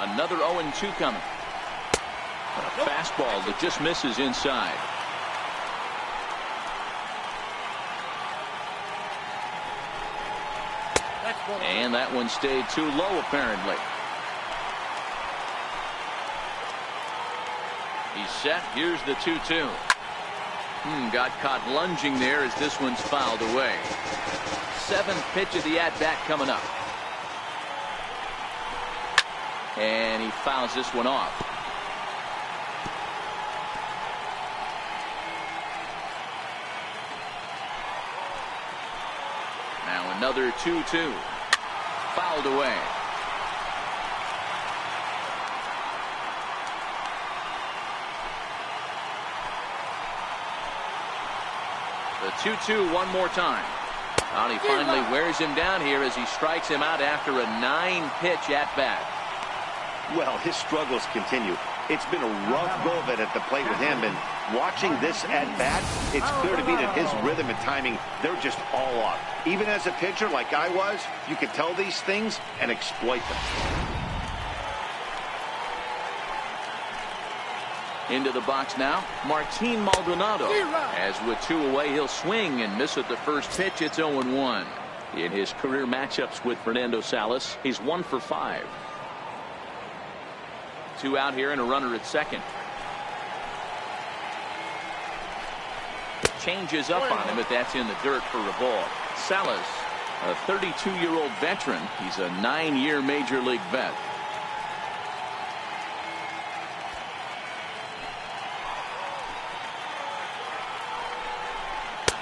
Another 0-2 coming. A fastball that just misses inside. And that one stayed too low, apparently. He's set. Here's the 2-2. Got caught lunging there as this one's fouled away. 7th pitch of the at-bat coming up. And he fouls this one off. Now another 2-2. Fouled away. The 2-2 one more time. And he finally wears him down here as he strikes him out after a 9-pitch at-bat.
Well, his struggles continue. It's been a rough go of it at the plate with him, and watching this at-bat, it's clear to me that his rhythm and timing, they're just all off. Even as a pitcher like I was, you could tell these things and exploit them.
Into the box now, Martin Maldonado. As with 2 away, he'll swing and miss at the first pitch. It's 0-1. In his career matchups with Fernando Salas, he's 1 for 5. 2 out here and a runner at second. Changes up on him, but that's in the dirt for a ball. Salas, a 32-year-old veteran. He's a 9-year major league vet.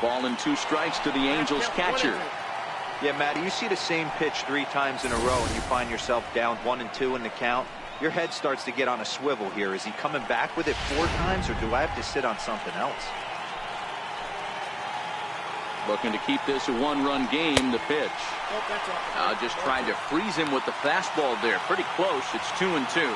Ball and 2 strikes to the Angels catcher.
Yeah, Matty, you see the same pitch 3 times in a row and you find yourself down 1-2 in the count. Your head starts to get on a swivel here. Is he coming back with it 4 times, or do I have to sit on something else?
Looking to keep this a 1-run game. The pitch. Just trying to freeze him with the fastball there. Pretty close. It's 2-2.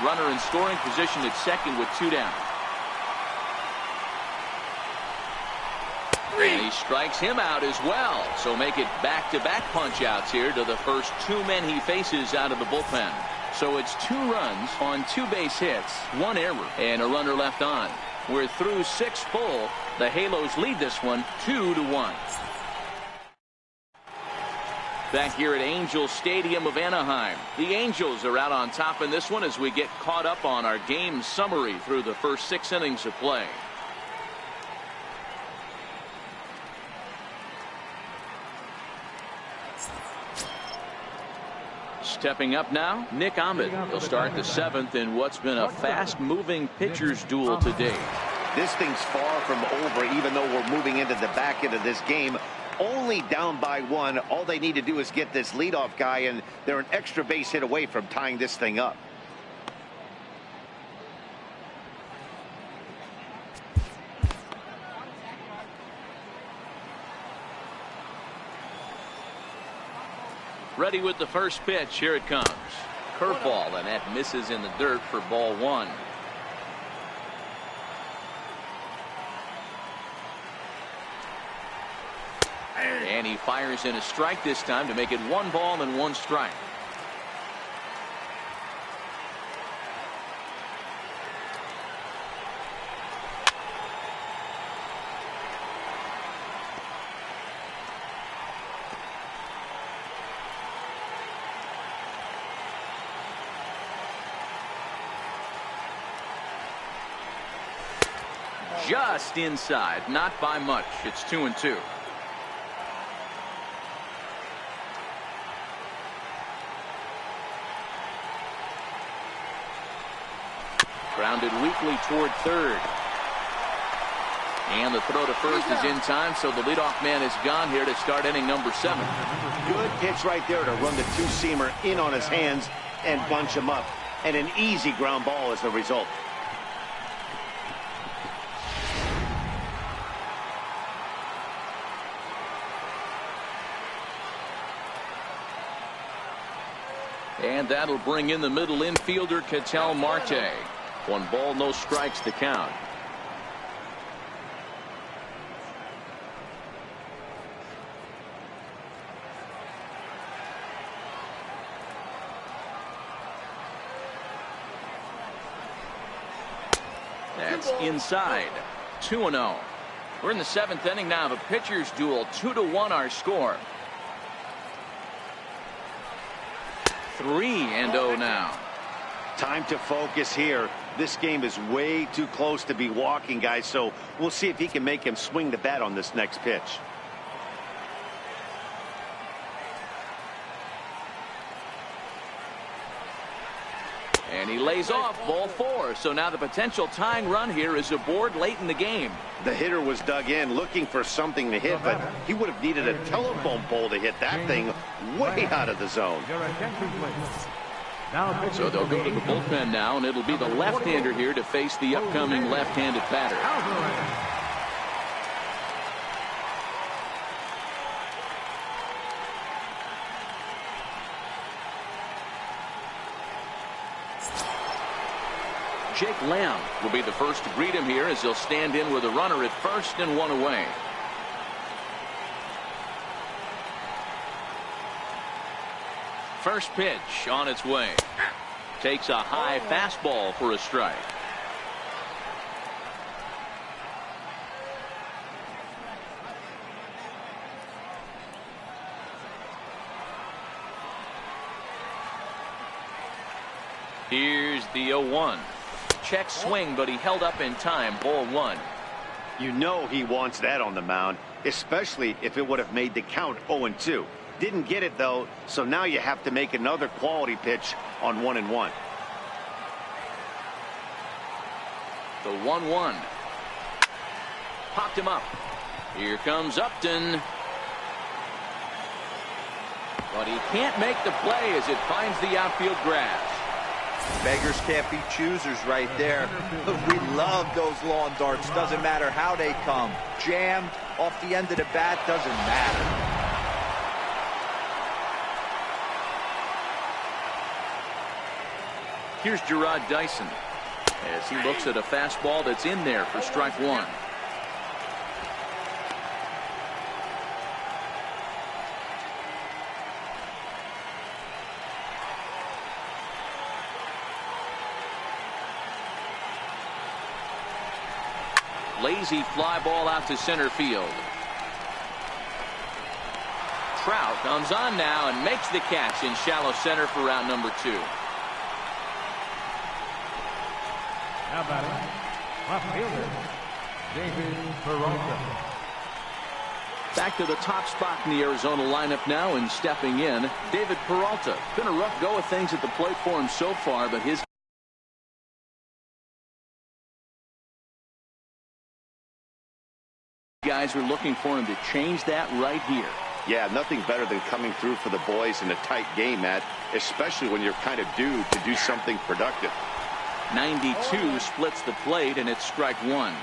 Runner in scoring position at second with 2 down. And he strikes him out as well. So make it back-to-back punch-outs here to the first 2 men he faces out of the bullpen. So it's 2 runs on 2 base hits, 1 error, and a runner left on. We're through 6 full. The Halos lead this one 2-1. Back here at Angel Stadium of Anaheim. The Angels are out on top in this one as we get caught up on our game summary through the first 6 innings of play. Stepping up now, Nick Ahmed. He'll start the 7th in what's been a fast-moving pitchers duel today.
This thing's far from over, even though we're moving into the back end of this game. Only down by 1. All they need to do is get this leadoff guy, and they're an extra base hit away from tying this thing up.
Ready with the first pitch. Here it comes. Curveball, and that misses in the dirt for ball 1. And he fires in a strike this time to make it 1 ball and 1 strike. Just inside, not by much. It's 2-2. Grounded weakly toward third. And the throw to first is in time, so the leadoff man is gone here to start inning number 7.
Good pitch right there to run the 2-seamer in on his hands and bunch him up. And an easy ground ball as the result.
And that'll bring in the middle infielder, Ketel Marte. 1 ball, no strikes to count. That's inside. 2-0. We're in the 7th inning now. The pitchers duel. 2-1 our score. 3-0 now.
Time to focus here. This game is way too close to be walking, guys, so we'll see if he can make him swing the bat on this next pitch.
And he lays off ball 4. So now the potential tying run here is aboard late in the game.
The hitter was dug in looking for something to hit, but he would have needed a telephone pole to hit that thing way out of the zone.
So they'll go to the bullpen now, and it'll be the left-hander here to face the upcoming left-handed batter. Jake Lamb will be the first to greet him here as he'll stand in with a runner at first and 1 away. First pitch on its way. Takes a high fastball for a strike. Here's the 0-1. Check swing, but he held up in time. Ball 1.
You know he wants that on the mound, especially if it would have made the count 0-2. Didn't get it, though, so now you have to make another quality pitch on 1-1.
The 1-1. Popped him up. Here comes Upton. But he can't make the play as it finds the outfield grass.
Beggars can't be choosers right there. We love those lawn darts. Doesn't matter how they come. Jammed off the end of the bat, doesn't matter.
Here's Gerard Dyson as he looks at a fastball that's in there for strike one. Lazy fly ball out to center field. Trout comes on now and makes the catch in shallow center for round number 2.
Now batting, left fielder, David Peralta.
Back to the top spot in the Arizona lineup now, and stepping in, David Peralta. Been a rough go of things at the plate for him so far, but his guys are looking for him to change that right here.
Yeah, nothing better than coming through for the boys in a tight game, Matt, especially when you're kind of due to do something productive.
92 splits the plate, and it's strike one.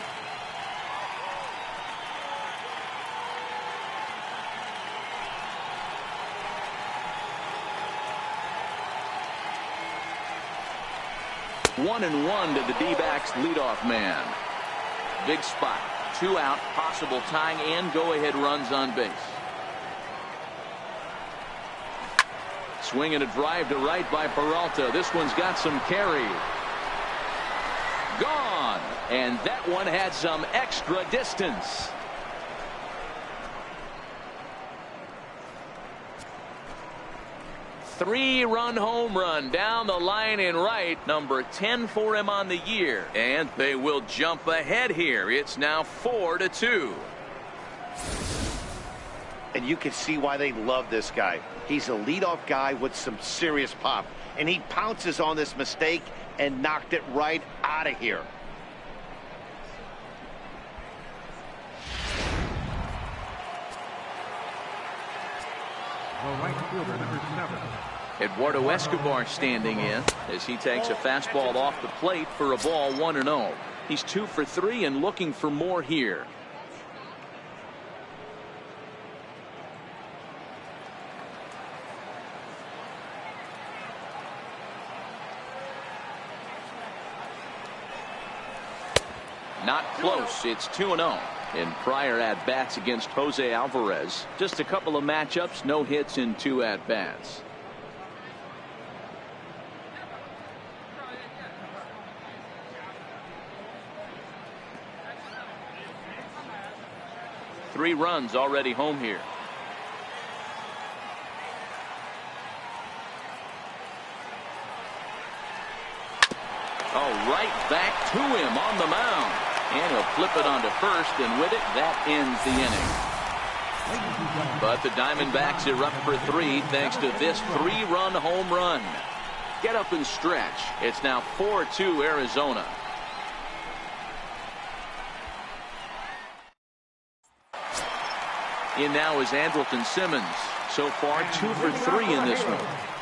One and one to the D-backs leadoff man. Big spot. 2 out, possible tying and go-ahead runs on base. Swing and a drive to right by Peralta. This one's got some carry. Gone. And that one had some extra distance. Three-run home run down the line in right. Number 10 for him on the year. And they will jump ahead here. It's now 4-2.
And you can see why they love this guy. He's a leadoff guy with some serious pop. And he pounces on this mistake and knocked it right out of here.
The right fielder, number 7.
Eduardo Escobar standing in as he takes a fastball off the plate for a ball 1-0. He's 2 for 3 and looking for more here. Not close. It's 2-0. In prior at-bats against Jose Alvarez, just a couple of matchups, no hits in 2 at-bats. Three runs already home here. Oh, right back to him on the mound. And he'll flip it onto first, and with it, that ends the inning. But the Diamondbacks are up for 3 thanks to this 3-run home run. Get up and stretch. It's now 4-2 Arizona. In now is Andrelton Simmons. So far, 2 for 3 in this one.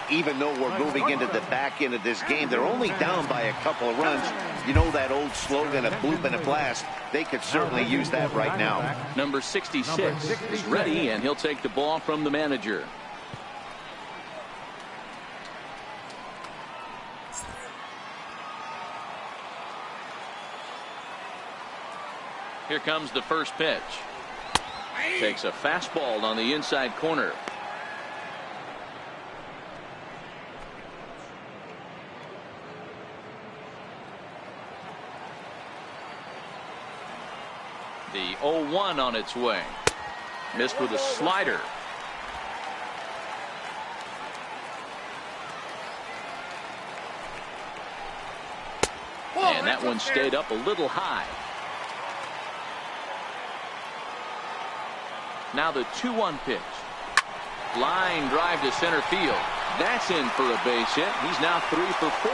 Even though we're moving into the back end of this game, they're only down by a couple of runs. You know that old slogan, a bloop and a blast. They could certainly use that right now.
Number 66 is ready, and he'll take the ball from the manager. Here comes the first pitch. Takes a fastball on the inside corner. The 0-1 on its way. Missed with a slider. And that one stayed up a little high. Now the 2-1 pitch. Line drive to center field. That's in for a base hit. He's now 3 for 4.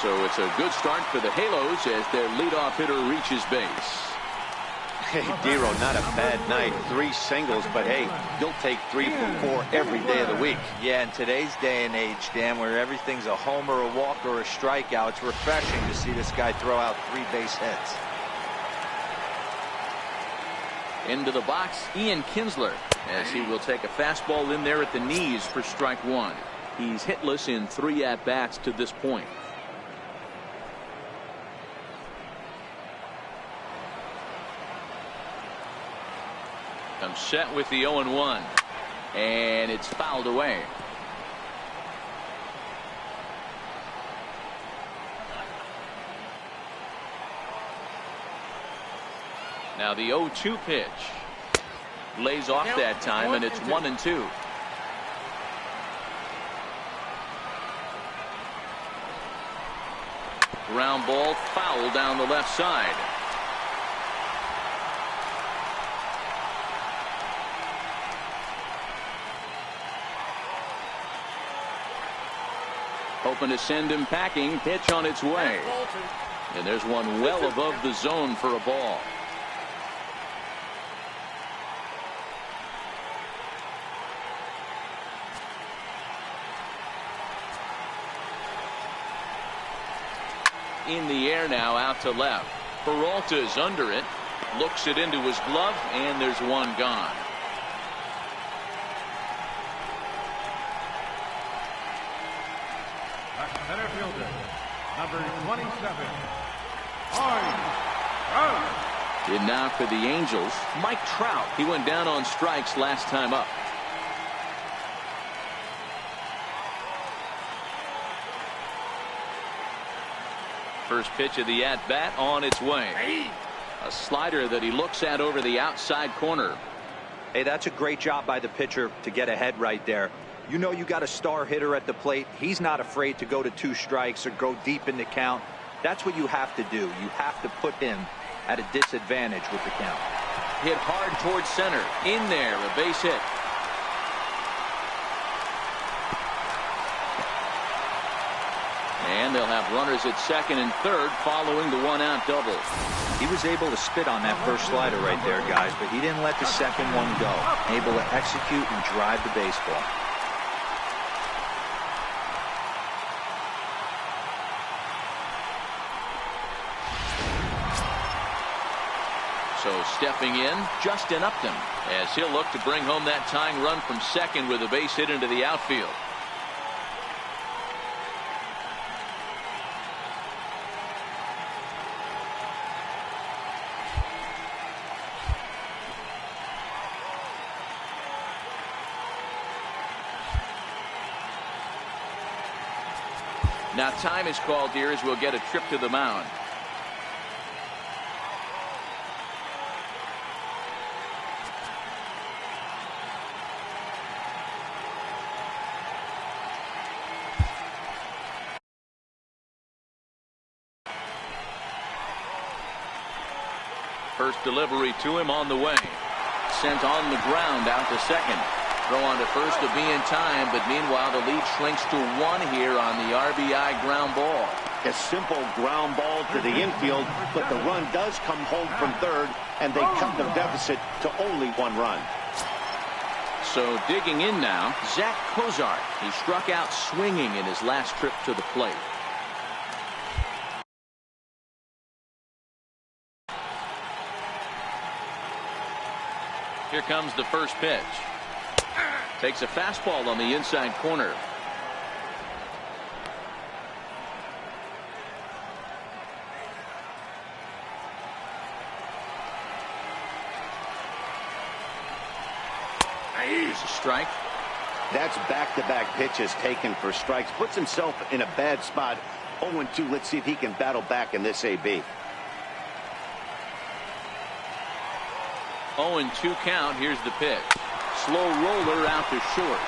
So it's a good start for the Halos as their leadoff hitter reaches base.
Hey, Dero, not a bad night. 3 singles, but hey, you'll take 3 for 4 every day of the week.
Yeah, in today's day and age, Dan, where everything's a homer, a walk, or a strikeout, it's refreshing to see this guy throw out 3 base hits.
Into the box, Ian Kinsler, as he will take a fastball in there at the knees for strike 1. He's hitless in 3 at-bats to this point. I'm set with the 0-1. And it's fouled away. Now the 0-2 pitch. Lays off that time, and it's 1-2. Ground ball foul down the left side. Hoping to send him packing. Pitch on its way. And there's one well above the zone for a ball. In the air now, out to left. Peralta's under it. Looks it into his glove, and there's one gone.
Center fielder, number 27, Trout.
In now for the Angels, Mike Trout. He went down on strikes last time up. First pitch of the at-bat on its way. A slider that he looks at over the outside corner.
Hey, that's a great job by the pitcher to get ahead right there. You know you got a star hitter at the plate. He's not afraid to go to 2 strikes or go deep in the count. That's what you have to do. You have to put him at a disadvantage with the count.
Hit hard towards center. In there, a base hit. And they'll have runners at second and third following the 1-out double.
He was able to spit on that first slider right there, guys, but he didn't let the second one go. Able to execute and drive the baseball.
So stepping in, Justin Upton, as he'll look to bring home that tying run from second with a base hit into the outfield. Now time is called here as we'll get a trip to the mound. First delivery to him on the way. Sent on the ground out to second. Throw on to first to be in time, but meanwhile the lead shrinks to 1 here on the RBI ground ball.
A simple ground ball to the infield, but the run does come home from third, and they cut the deficit to only 1 run.
So digging in now, Zach Cozart. He struck out swinging in his last trip to the plate. Here comes the first pitch. Takes a fastball on the inside corner. Here's a strike.
That's back-to-back pitches taken for strikes. Puts himself in a bad spot. 0-2. Let's see if he can battle back in this AB.
0-2 count. Here's the pitch. Slow roller out to short.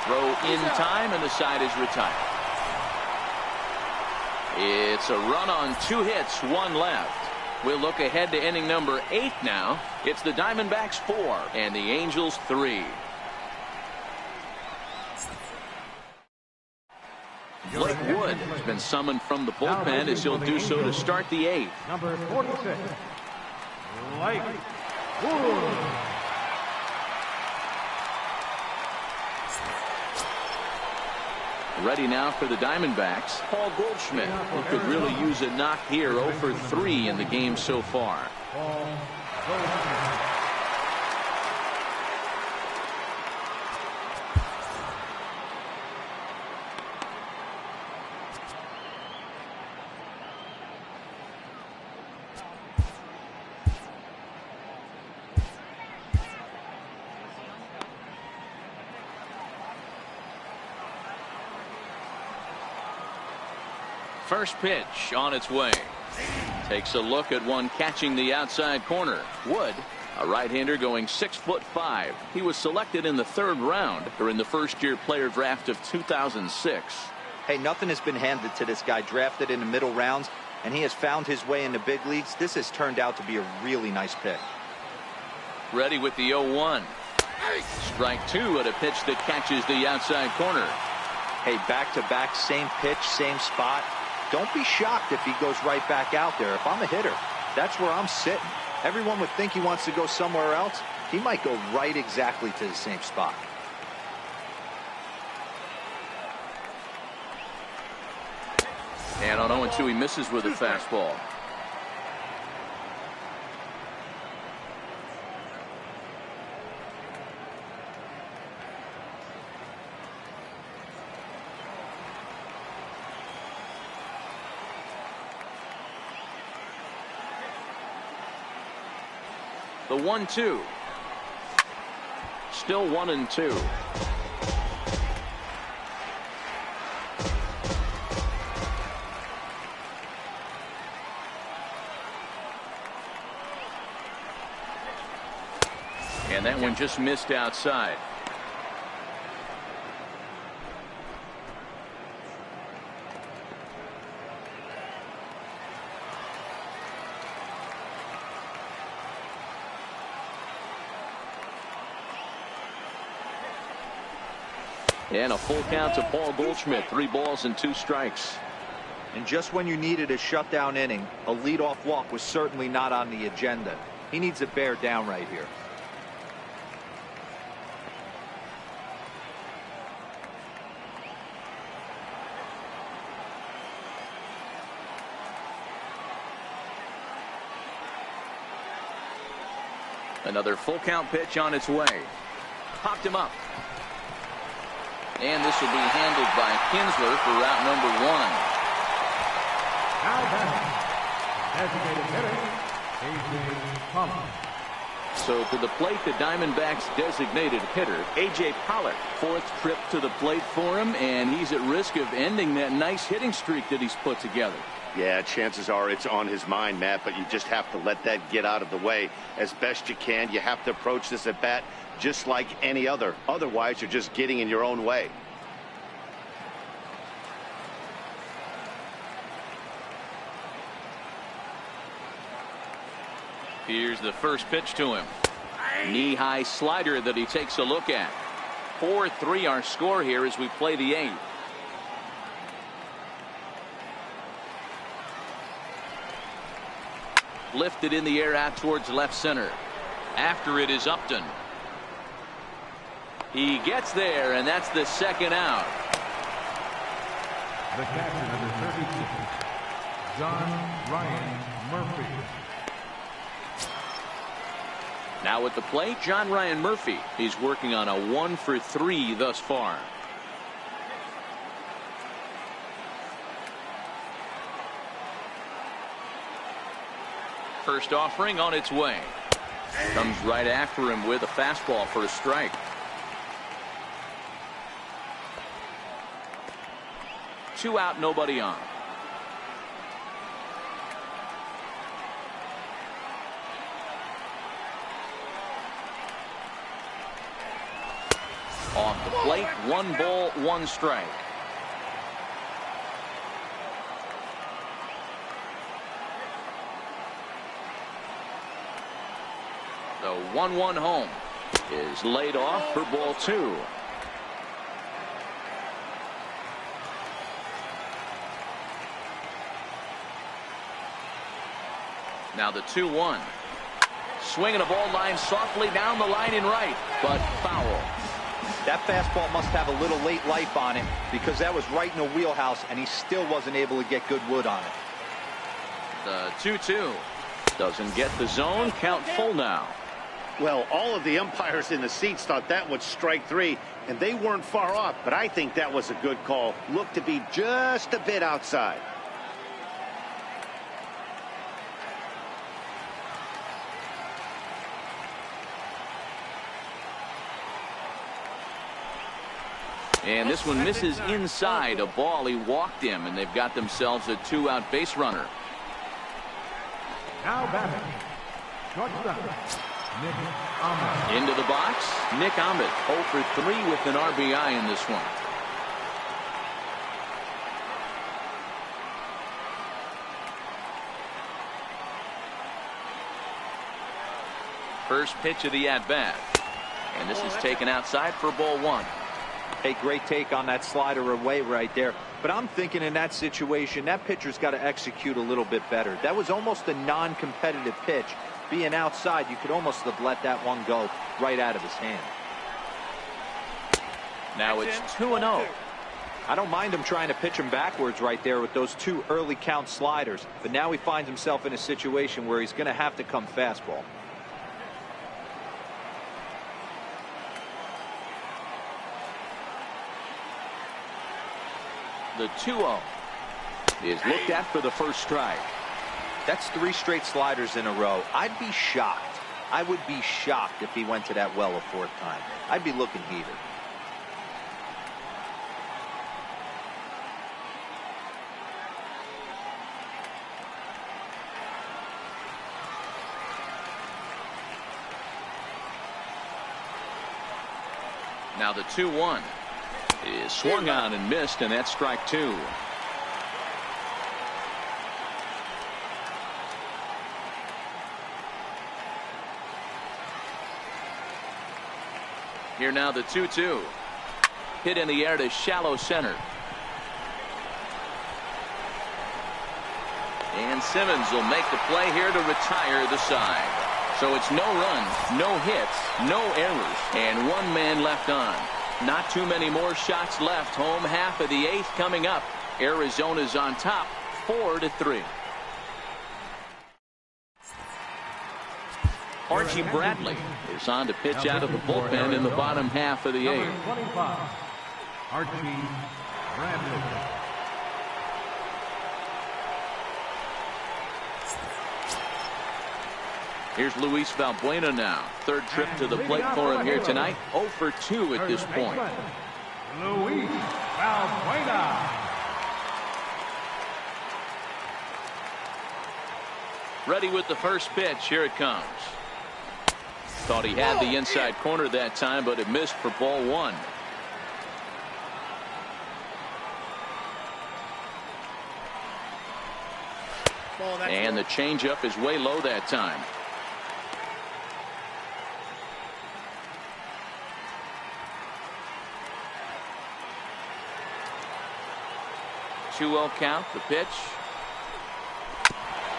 Throw in time, and the side is retired. It's a run on 2 hits, 1 left. We'll look ahead to inning number 8 now. It's the Diamondbacks 4 and the Angels 3. Blake Wood has been summoned from the bullpen as he'll do so to start the 8th.
Number 46, Blake Wood.
Ready now for the Diamondbacks, Paul Goldschmidt, who could really use a knock here. 0 for 3 in the game so far.
Paul Goldschmidt.
First pitch on its way. Takes a look at one catching the outside corner. Wood, a right-hander going 6'5". He was selected in the 3rd round during the first-year player draft of 2006.
Hey, nothing has been handed to this guy. Drafted in the middle rounds, and he has found his way in the big leagues. This has turned out to be a really nice pick.
Ready with the 0-1. Strike 2 at a pitch that catches the outside corner.
Hey, back-to-back, same pitch, same spot. Don't be shocked if he goes right back out there. If I'm a hitter, that's where I'm sitting. Everyone would think he wants to go somewhere else. He might go right exactly to the same spot.
And on 0-2, he misses with a fastball. The 1-2. Still 1-2. And that one just missed outside. And a full count to Paul Goldschmidt. 3 balls and 2 strikes.
And just when you needed a shutdown inning, a leadoff walk was certainly not on the agenda. He needs to bear down right here.
Another full count pitch on its way. Popped him up. And this will be handled by Kinsler for route number 1.
Now batting, designated hitter, A.J. Pollard.
So to the plate, the Diamondbacks' designated hitter, A.J. Pollard. 4th trip to the plate for him, and he's at risk of ending that nice hitting streak that he's put together.
Yeah, chances are it's on his mind, Matt, but you just have to let that get out of the way as best you can. You have to approach this at bat just like any other. Otherwise, you're just getting in your own way.
Here's the first pitch to him. Knee-high slider that he takes a look at. 4-3 our score here as we play the 8th. Lifted in the air out towards left center. After it is Upton. He gets there, and that's the 2nd out.
The catcher, number 32, John Ryan Murphy.
Now at the plate, John Ryan Murphy. He's working on a 1-for-3 thus far. First offering on its way. Comes right after him with a fastball for a strike. Two out, nobody on. Off the plate, 1 ball, 1 strike. The 1-1 home is laid off for ball 2. Now the 2-1. Swinging a ball line softly down the line in right, but foul.
That fastball must have a little late life on it because that was right in the wheelhouse and he still wasn't able to get good wood on it.
The 2-2 doesn't get the zone. Count full now.
Well, all of the umpires in the seats thought that was strike 3, and they weren't far off, but I think that was a good call. Looked to be just a bit outside.
And this one misses inside a ball. He walked him, and they've got themselves a 2-out base runner.
Now batting, shortstop, Nick Ahmed.
Into the box, Nick Ahmed, 0 for 3 with an RBI in this one. First pitch of the at-bat. And this is taken outside for ball 1.
A great take on that slider away right there. But I'm thinking in that situation, that pitcher's got to execute a little bit better. That was almost a non-competitive pitch. Being outside, you could almost have let that one go right out of his hand.
Now it's 2-0.
I don't mind him trying to pitch him backwards right there with those 2 early count sliders. But now he finds himself in a situation where he's going to have to come fastball.
The 2-0 is looked at for the first strike.
That's 3 straight sliders in a row. I'd be shocked. I would be shocked if he went to that well a 4th time. I'd be looking heated.
Now the 2-1 is swung on and missed, and that's strike 2. Here now the 2-2. Hit in the air to shallow center. And Simmons will make the play here to retire the side. So it's no runs, no hits, no errors, and 1 man left on. Not too many more shots left. Home half of the 8th coming up. Arizona's on top, 4-3. Archie Bradley is on to pitch out of the bullpen in the bottom half of the 8th.
Number 25, Archie Bradley.
Here's Luis Valbuena now. 3rd trip to the plate for him here tonight. 0 for 2 at this point.
Luis Valbuena.
Ready with the first pitch. Here it comes. Thought he had the inside corner that time, but it missed for ball 1. And the changeup is way low that time. 2-0 count. The pitch.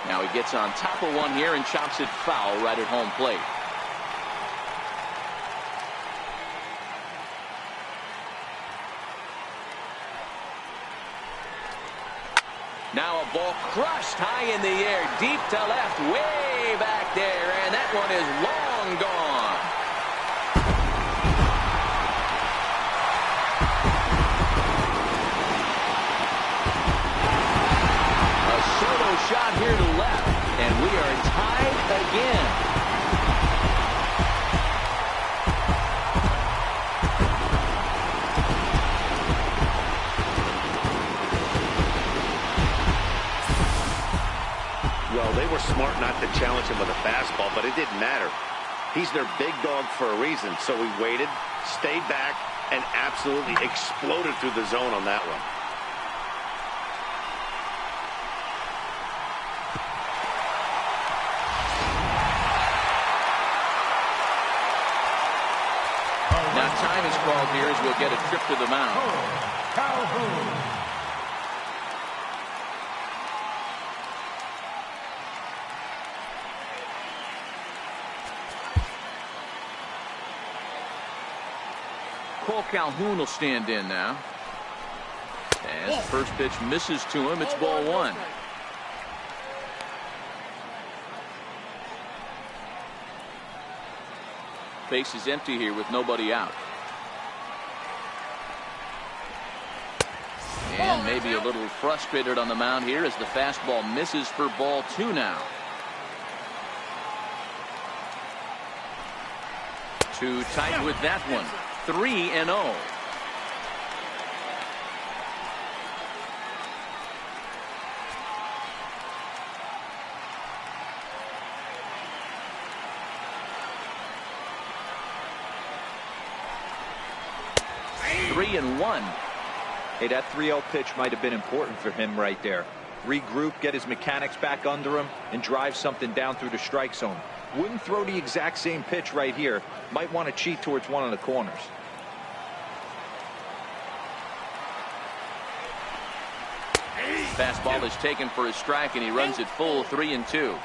Now he gets on top of one here and chops it foul right at home plate. Now a ball crushed high in the air, deep to left, way back there, and that one is long gone. A Soto shot here to left, and we are tied again.
Well, they were smart not to challenge him with a fastball, but it didn't matter. He's their big dog for a reason, so he waited, stayed back, and absolutely exploded through the zone on that one.
Now time is called here as we'll get a trip to the mound. Cole Calhoun will stand in now. As the first pitch misses to him, it's ball 1. Base is empty here with nobody out. And maybe a little frustrated on the mound here as the fastball misses for ball 2 now. Too tight with that one. 3-0. 3-1.
Hey, that 3-0 pitch might have been important for him right there. Regroup, get his mechanics back under him, and drive something down through the strike zone. Wouldn't throw the exact same pitch right here. Might want to cheat towards one of the corners.
Fastball is taken for a strike, and he runs it full 3-2.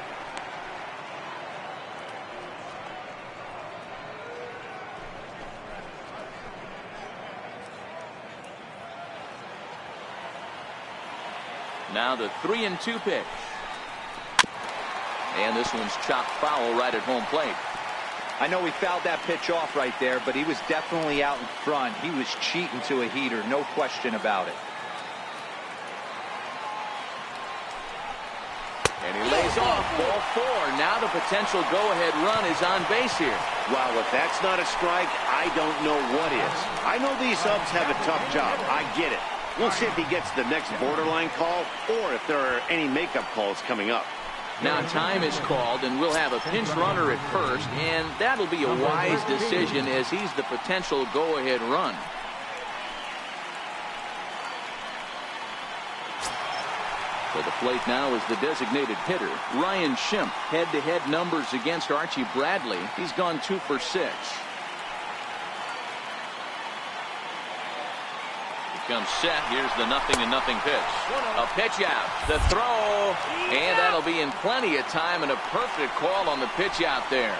Now the 3-2 pitch. And this one's chopped foul right at home plate.
I know he fouled that pitch off right there, but he was definitely out in front. He was cheating to a heater, no question about it.
And he lays off ball 4. Now the potential go-ahead run is on base here.
Wow, if that's not a strike, I don't know what is. I know these subs have a tough job. I get it. We'll see if he gets the next borderline call or if there are any makeup calls coming up.
Now time is called, and we'll have a pinch runner at first, and that'll be a wise decision as he's the potential go-ahead run. To the plate now is the designated hitter, Ryan Schimpf. Head-to-head numbers against Archie Bradley. He's gone 2 for 6. Comes set. Here's the 0-0 pitch. A pitch out. The throw. And that'll be in plenty of time, and a perfect call on the pitch out there.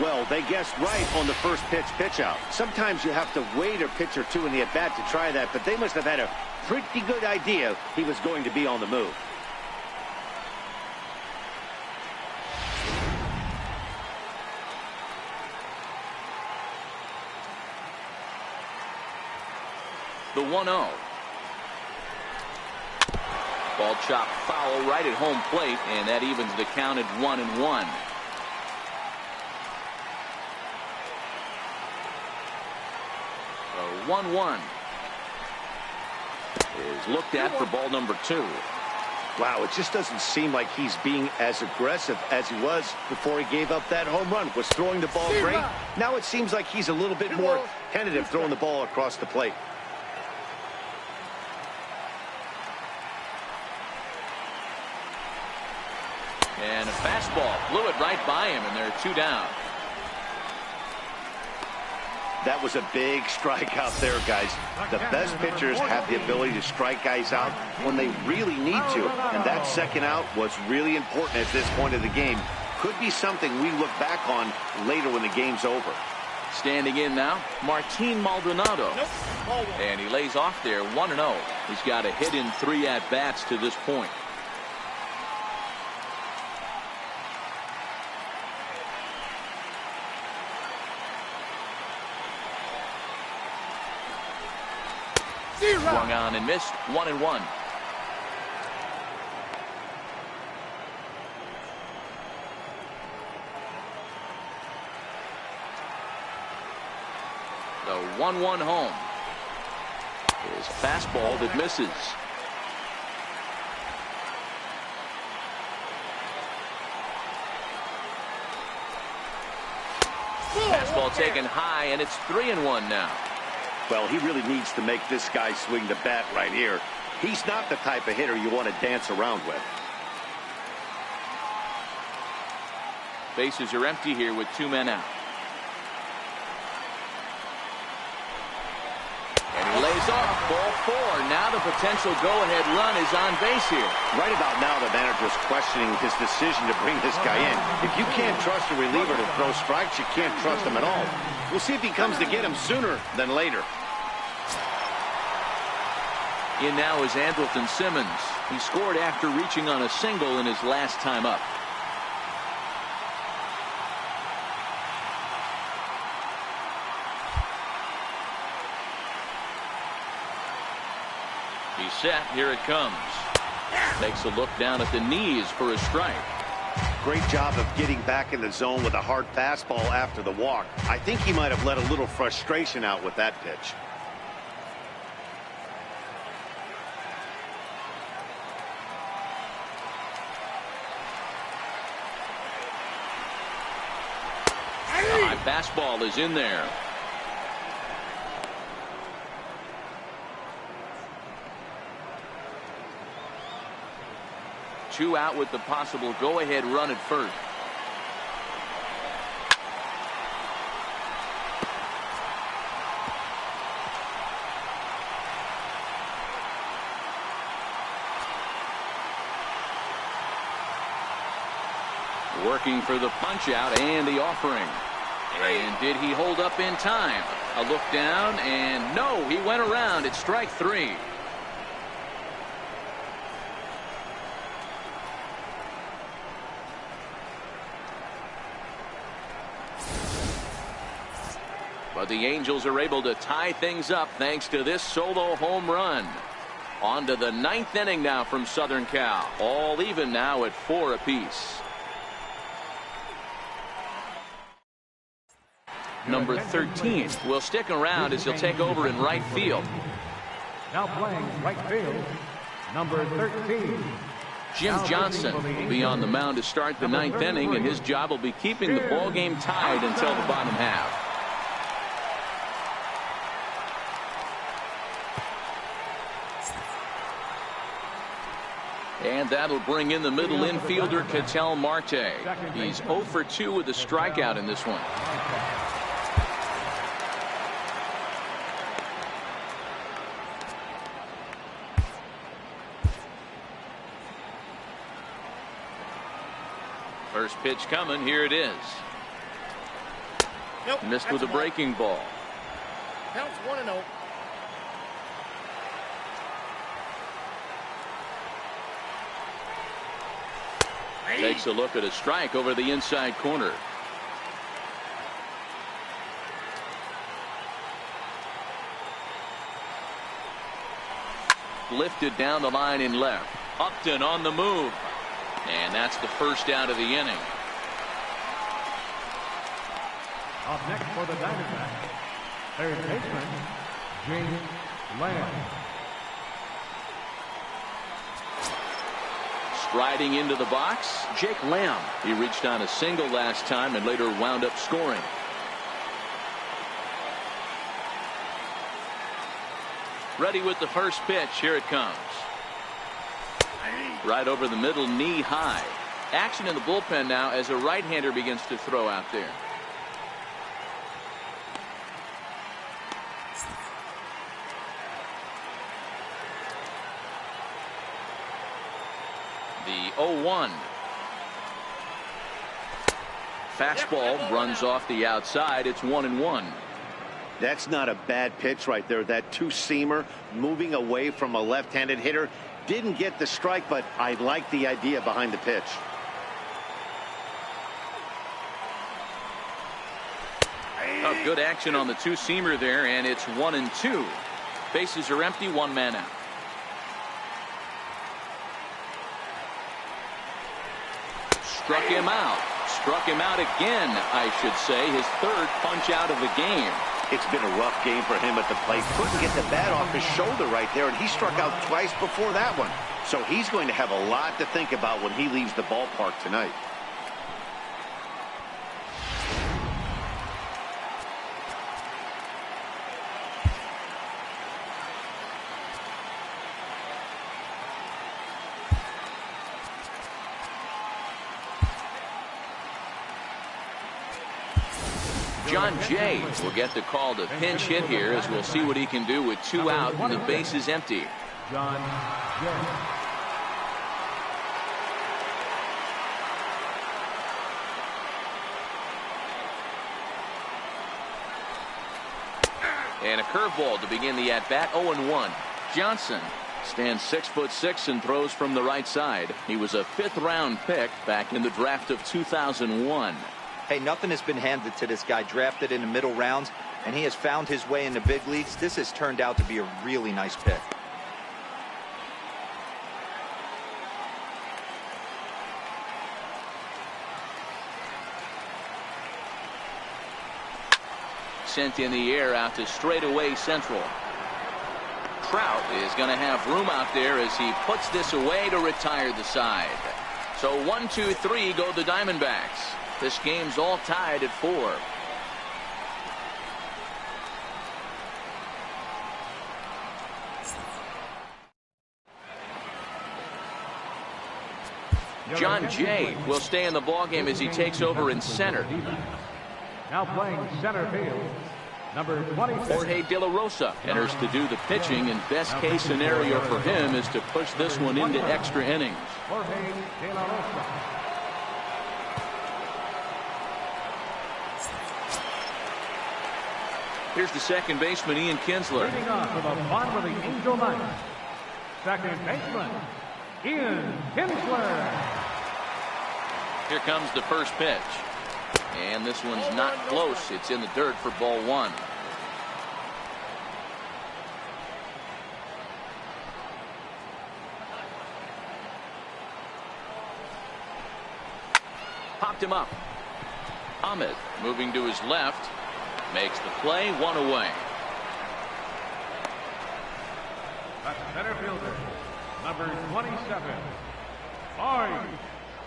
Well, they guessed right on the first pitch out. Sometimes you have to wait a pitch or two in the at-bat to try that, but they must have had a pretty good idea he was going to be on the move.
The 1-0. Ball chopped foul right at home plate, and that evens the count at 1-1. The 1-1 is looked at for ball number 2.
Wow, it just doesn't seem like he's being as aggressive as he was before he gave up that home run. Was throwing the ball great. Now it seems like he's a little bit more tentative throwing the ball across the plate.
And a fastball blew it right by him, and there are 2 down.
That was a big strikeout there, guys. The best pitchers have the ability to strike guys out when they really need to, and that second out was really important at this point of the game. Could be something we look back on later when the game's over.
Standing in now, Martin Maldonado. And he lays off there, 1-0. He's got a hit in 3 at-bats to this point. Swung on and missed. 1-1. The 1-1 home. His fastball that misses. Fastball taken high, and it's 3-1 now.
Well, he really needs to make this guy swing the bat right here. He's not the type of hitter you want to dance around with.
Bases are empty here with 2 men out. And he lays off ball 4. Now the potential go-ahead run is on base here.
Right about now, the manager's questioning his decision to bring this guy in. If you can't trust a reliever to throw strikes, you can't trust him at all. We'll see if he comes to get him sooner than later.
In now is Andrelton Simmons. He scored after reaching on a single in his last time up. He's set. Here it comes. Takes a look down at the knees for a strike.
Great job of getting back in the zone with a hard fastball after the walk. I think he might have let a little frustration out with that pitch.
The high fastball is in there. 2 out with the possible go-ahead run at first. Working for the punch out and the offering. And did he hold up in time? A look down, and no, he went around. It's strike 3. But the Angels are able to tie things up thanks to this solo home run. On to the 9th inning now from Southern Cal. All even now at 4 apiece. Number 13 will stick around as he'll take over in right field.
Now playing right field, number 13.
Jim Johnson will be on the mound to start the 9th inning, and his job will be keeping the ball game tied until the bottom half. And that'll bring in the middle infielder, Ketel Marte. He's 0 for 2 with a strikeout in this one. First pitch coming. Here it is.
Nope,
missed with a breaking ball.
Counts 1-0.
Takes a look at a strike over the inside corner. Lifted down the line in left. Upton on the move. And that's the first out of the inning.
Up next for the Diamondbacks, third baseman, James Lamb.
Striding into the box, Jake Lamb. He reached on a single last time and later wound up scoring. Ready with the first pitch. Here it comes. Right over the middle, knee high. Action in the bullpen now as a right-hander begins to throw out there. The 0-1. Fastball runs off the outside. It's 1-1.
That's not a bad pitch right there. That two-seamer moving away from a left-handed hitter. Didn't get the strike, but I like the idea behind the pitch.
Oh, good action on the two-seamer there, and it's 1-2. Bases are empty, 1 man out. Struck him out. Struck him out again, I should say. His 3rd punch out of the game.
It's been a rough game for him at the plate. Couldn't get the bat off his shoulder right there, and he struck out twice before that one. So he's going to have a lot to think about when he leaves the ballpark tonight.
John Jay will get the call to pinch hit here, as we'll see what he can do with 2 out and the base is empty.
John Jay.
And a curveball to begin the at-bat. 0-1. Johnson stands 6'6" and throws from the right side. He was a 5th-round pick back in the draft of 2001.
Hey, nothing has been handed to this guy. Drafted in the middle rounds, and he has found his way in the big leagues. This has turned out to be a really nice pick.
Sent in the air out to straightaway central. Trout is going to have room out there as he puts this away to retire the side. So 1-2-3 go the Diamondbacks. This game's all tied at 4. John Jay will stay in the ballgame as he takes over in center.
Now playing center field, number 26.
Jorge De La Rosa enters to do the pitching, and best case scenario for him is to push this one into extra innings.
Jorge De La Rosa.
Here's the second baseman, Ian Kinsler.
Leading off for the bottom of the Angel Knights, second baseman, Ian Kinsler.
Here comes the first pitch. And this one's not close. It's in the dirt for ball one. Popped him up. Ahmed moving to his left. Makes the play, one away.
That's center fielder, number 27, Mike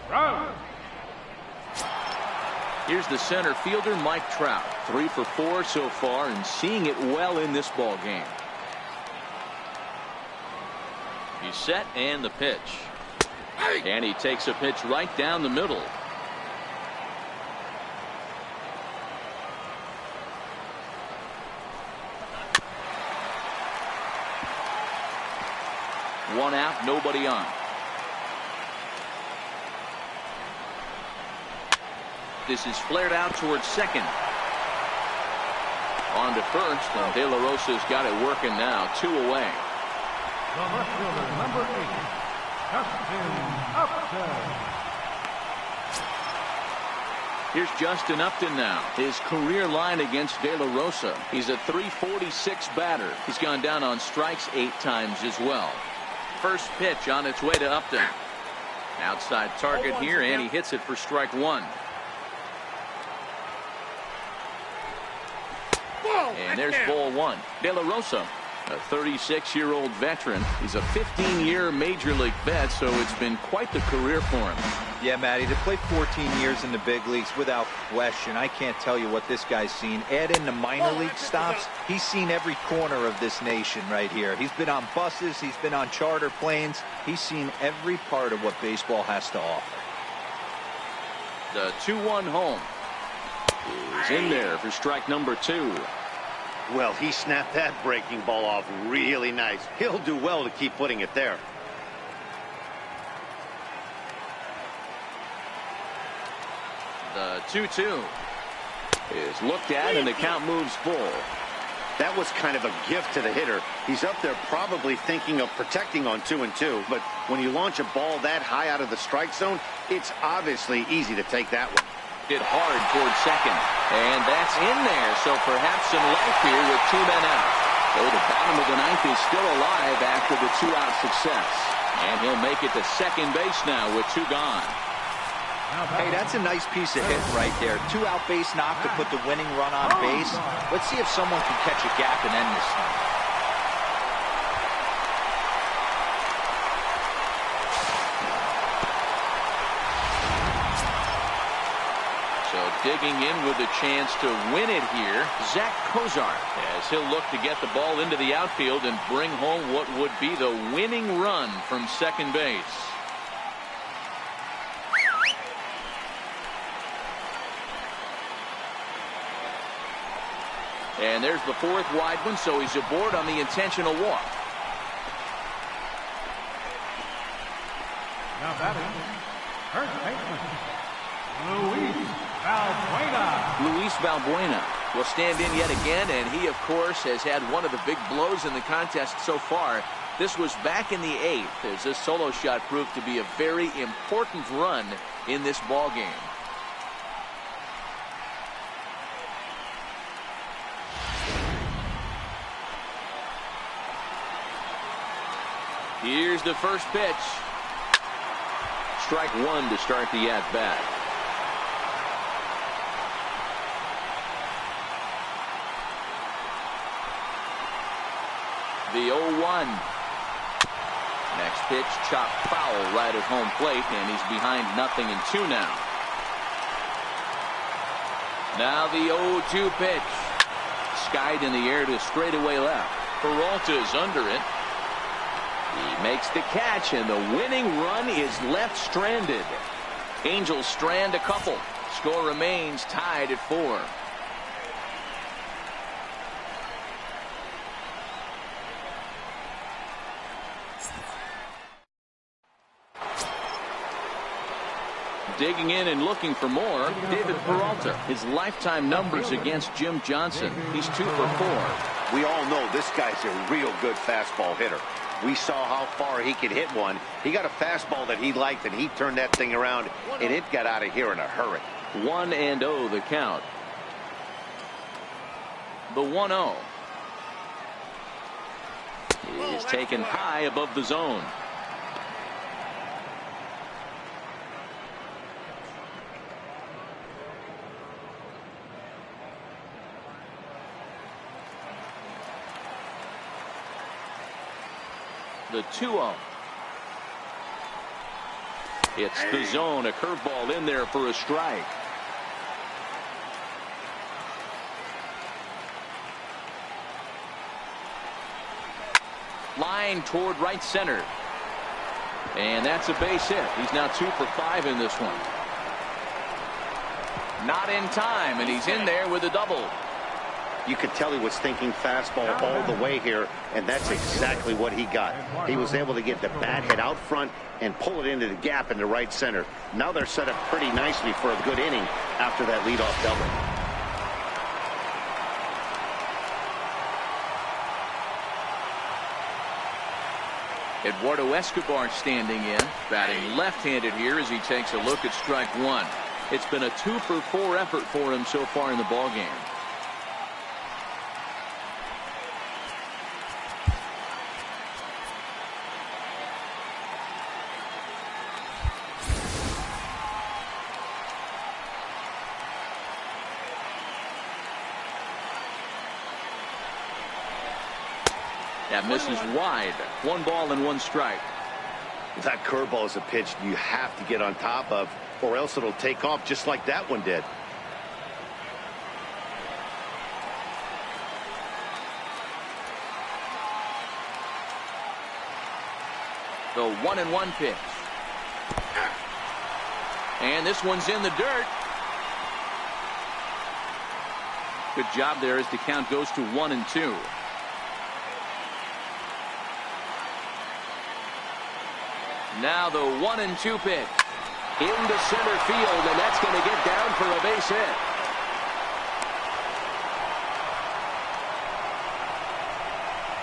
Trout.
Here's the center fielder, Mike Trout. 3 for 4 so far and seeing it well in this ball game. He's set and the pitch. And he takes a pitch right down the middle. One out, nobody on. This is flared out towards second. On to first, and De La Rosa's got it working now. 2 away.
The left fielder, number 8, Justin Upton.
Here's Justin Upton now. His career line against De La Rosa. He's a .346 batter. He's gone down on strikes 8 times as well. First pitch on its way to Upton. Outside target here, and he hits it for strike 1. And there's ball 1. De La Rosa, a 36-year-old veteran. He's a 15-year major league vet, so it's been quite the career for him.
Yeah, Matty, to play 14 years in the big leagues without question, I can't tell you what this guy's seen. Add in the minor league stops, he's seen every corner of this nation right here. He's been on buses, he's been on charter planes. He's seen every part of what baseball has to offer.
The 2-1 home is in there for strike number 2.
Well, he snapped that breaking ball off really nice. He'll do well to keep putting it there.
The 2-2 is looked at, and the count moves full.
That was kind of a gift to the hitter. He's up there probably thinking of protecting on 2-2, but when you launch a ball that high out of the strike zone, it's obviously easy to take that one.
Hit hard towards second, and that's in there, so perhaps some life here with 2 men out. Oh, the bottom of the 9th is still alive after the 2-out success, and he'll make it to second base now with 2 gone.
Hey, that's a nice piece of hit right there. 2-out base knock to put the winning run on base. Let's see if someone can catch a gap and end this thing.
Digging in with a chance to win it here, Zach Kozar, as he'll look to get the ball into the outfield and bring home what would be the winning run from second base. And there's the 4th wide one, so he's aboard on the intentional walk.
Now batting, first baseman, Luis Valbuena.
Luis Valbuena will stand in yet again, and he, of course, has had one of the big blows in the contest so far. This was back in the 8th, as this solo shot proved to be a very important run in this ball game. Here's the first pitch. Strike 1 to start the at-bat. The 0-1. Next pitch, chopped foul right at home plate, and he's behind 0-2 now. Now the 0-2 pitch. Skied in the air to straightaway left. Peralta's under it. He Makes the catch, and the winning run is left stranded. Angels strand a couple. Score remains tied at 4. Digging in and looking for more, David Peralta. His lifetime numbers against Jim Johnson. He's 2 for 4.
We all know this guy's a real good fastball hitter. We saw how far he could hit one. He got a fastball that he liked, and he turned that thing around, and it got out of here in a hurry.
1-0 the count. The 1-0 is taken high above the zone. The 2-0. It's the zone. A curveball in there for a strike. Line toward right center. And that's a base hit. He's now 2 for 5 in this one. Not in time, and he's in there with a double.
You could tell he was thinking fastball all the way here, and that's exactly what he got. He was able to get the bat head out front and pull it into the gap in the right center. Now they're set up pretty nicely for a good inning after that leadoff double.
Eduardo Escobar standing in, batting left-handed here as he takes a look at strike 1. It's been a 2 for 4 effort for him so far in the ballgame. That misses wide. 1 ball and 1 strike.
That curveball is a pitch you have to get on top of, or else it'll take off just like that one did.
The 1-1 pitch. And this one's in the dirt. Good job there as the count goes to 1-2. Now the 1-2 pitch into center field, and that's going to get down for a base hit.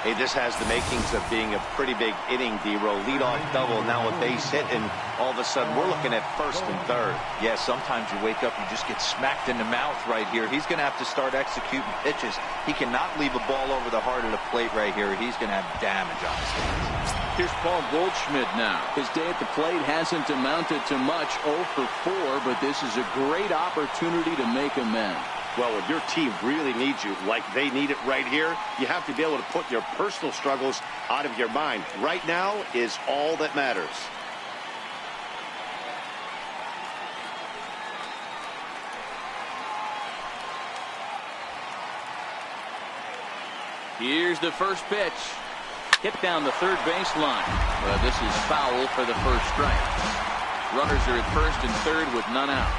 Hey, this has the makings of being a pretty big inning, D-Row. Leadoff double, now a base hit, and all of a sudden we're looking at first and third.
Yeah, sometimes you wake up, you just get smacked in the mouth right here. He's going to have to start executing pitches. He cannot leave a ball over the heart of the plate right here. He's going to have damage on his hands.
Here's Paul Goldschmidt now. His day at the plate hasn't amounted to much, 0 for 4, but this is a great opportunity to make amends.
Well, when your team really needs you, like they need it right here, you have to be able to put your personal struggles out of your mind. Right now is all that matters.
Here's the first pitch. Hit down the third baseline. Well, this is foul for the first strike. Runners are at first and third with none out.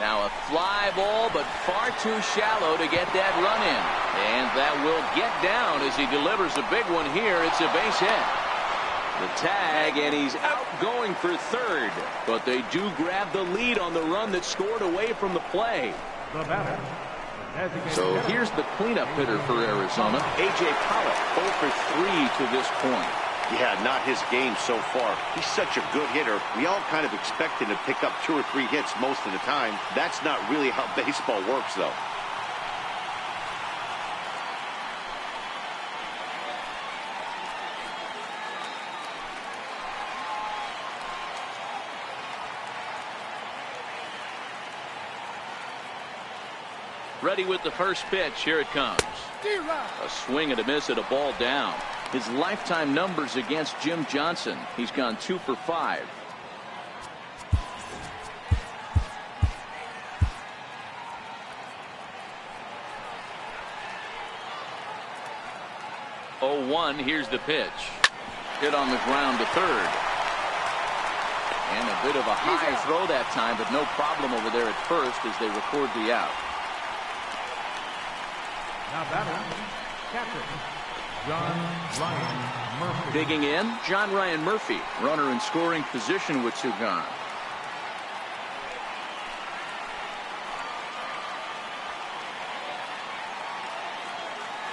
Now a fly ball, but far too shallow to get that run in. And that will get down as he delivers a big one here. It's a base hit. The tag, and he's out going for third. But they do grab the lead on the run that scored away from the play.
The batter.
So here's the cleanup hitter for Arizona, A.J. Pollock, 0 for 3 to this point.
Yeah, not his game so far. He's such a good hitter. We all kind of expect him to pick up 2 or 3 hits most of the time. That's not really how baseball works, though.
Ready with the first pitch. Here it comes. A swing and a miss at a ball down. His lifetime numbers against Jim Johnson. He's gone 2 for 5. 0-1. Here's the pitch. Hit on the ground to third. And a bit of a high throw that time, but no problem over there at first as they record the out.
Now batting, catcher, John Ryan Murphy.
Digging in, John Ryan Murphy, runner in scoring position with two gone.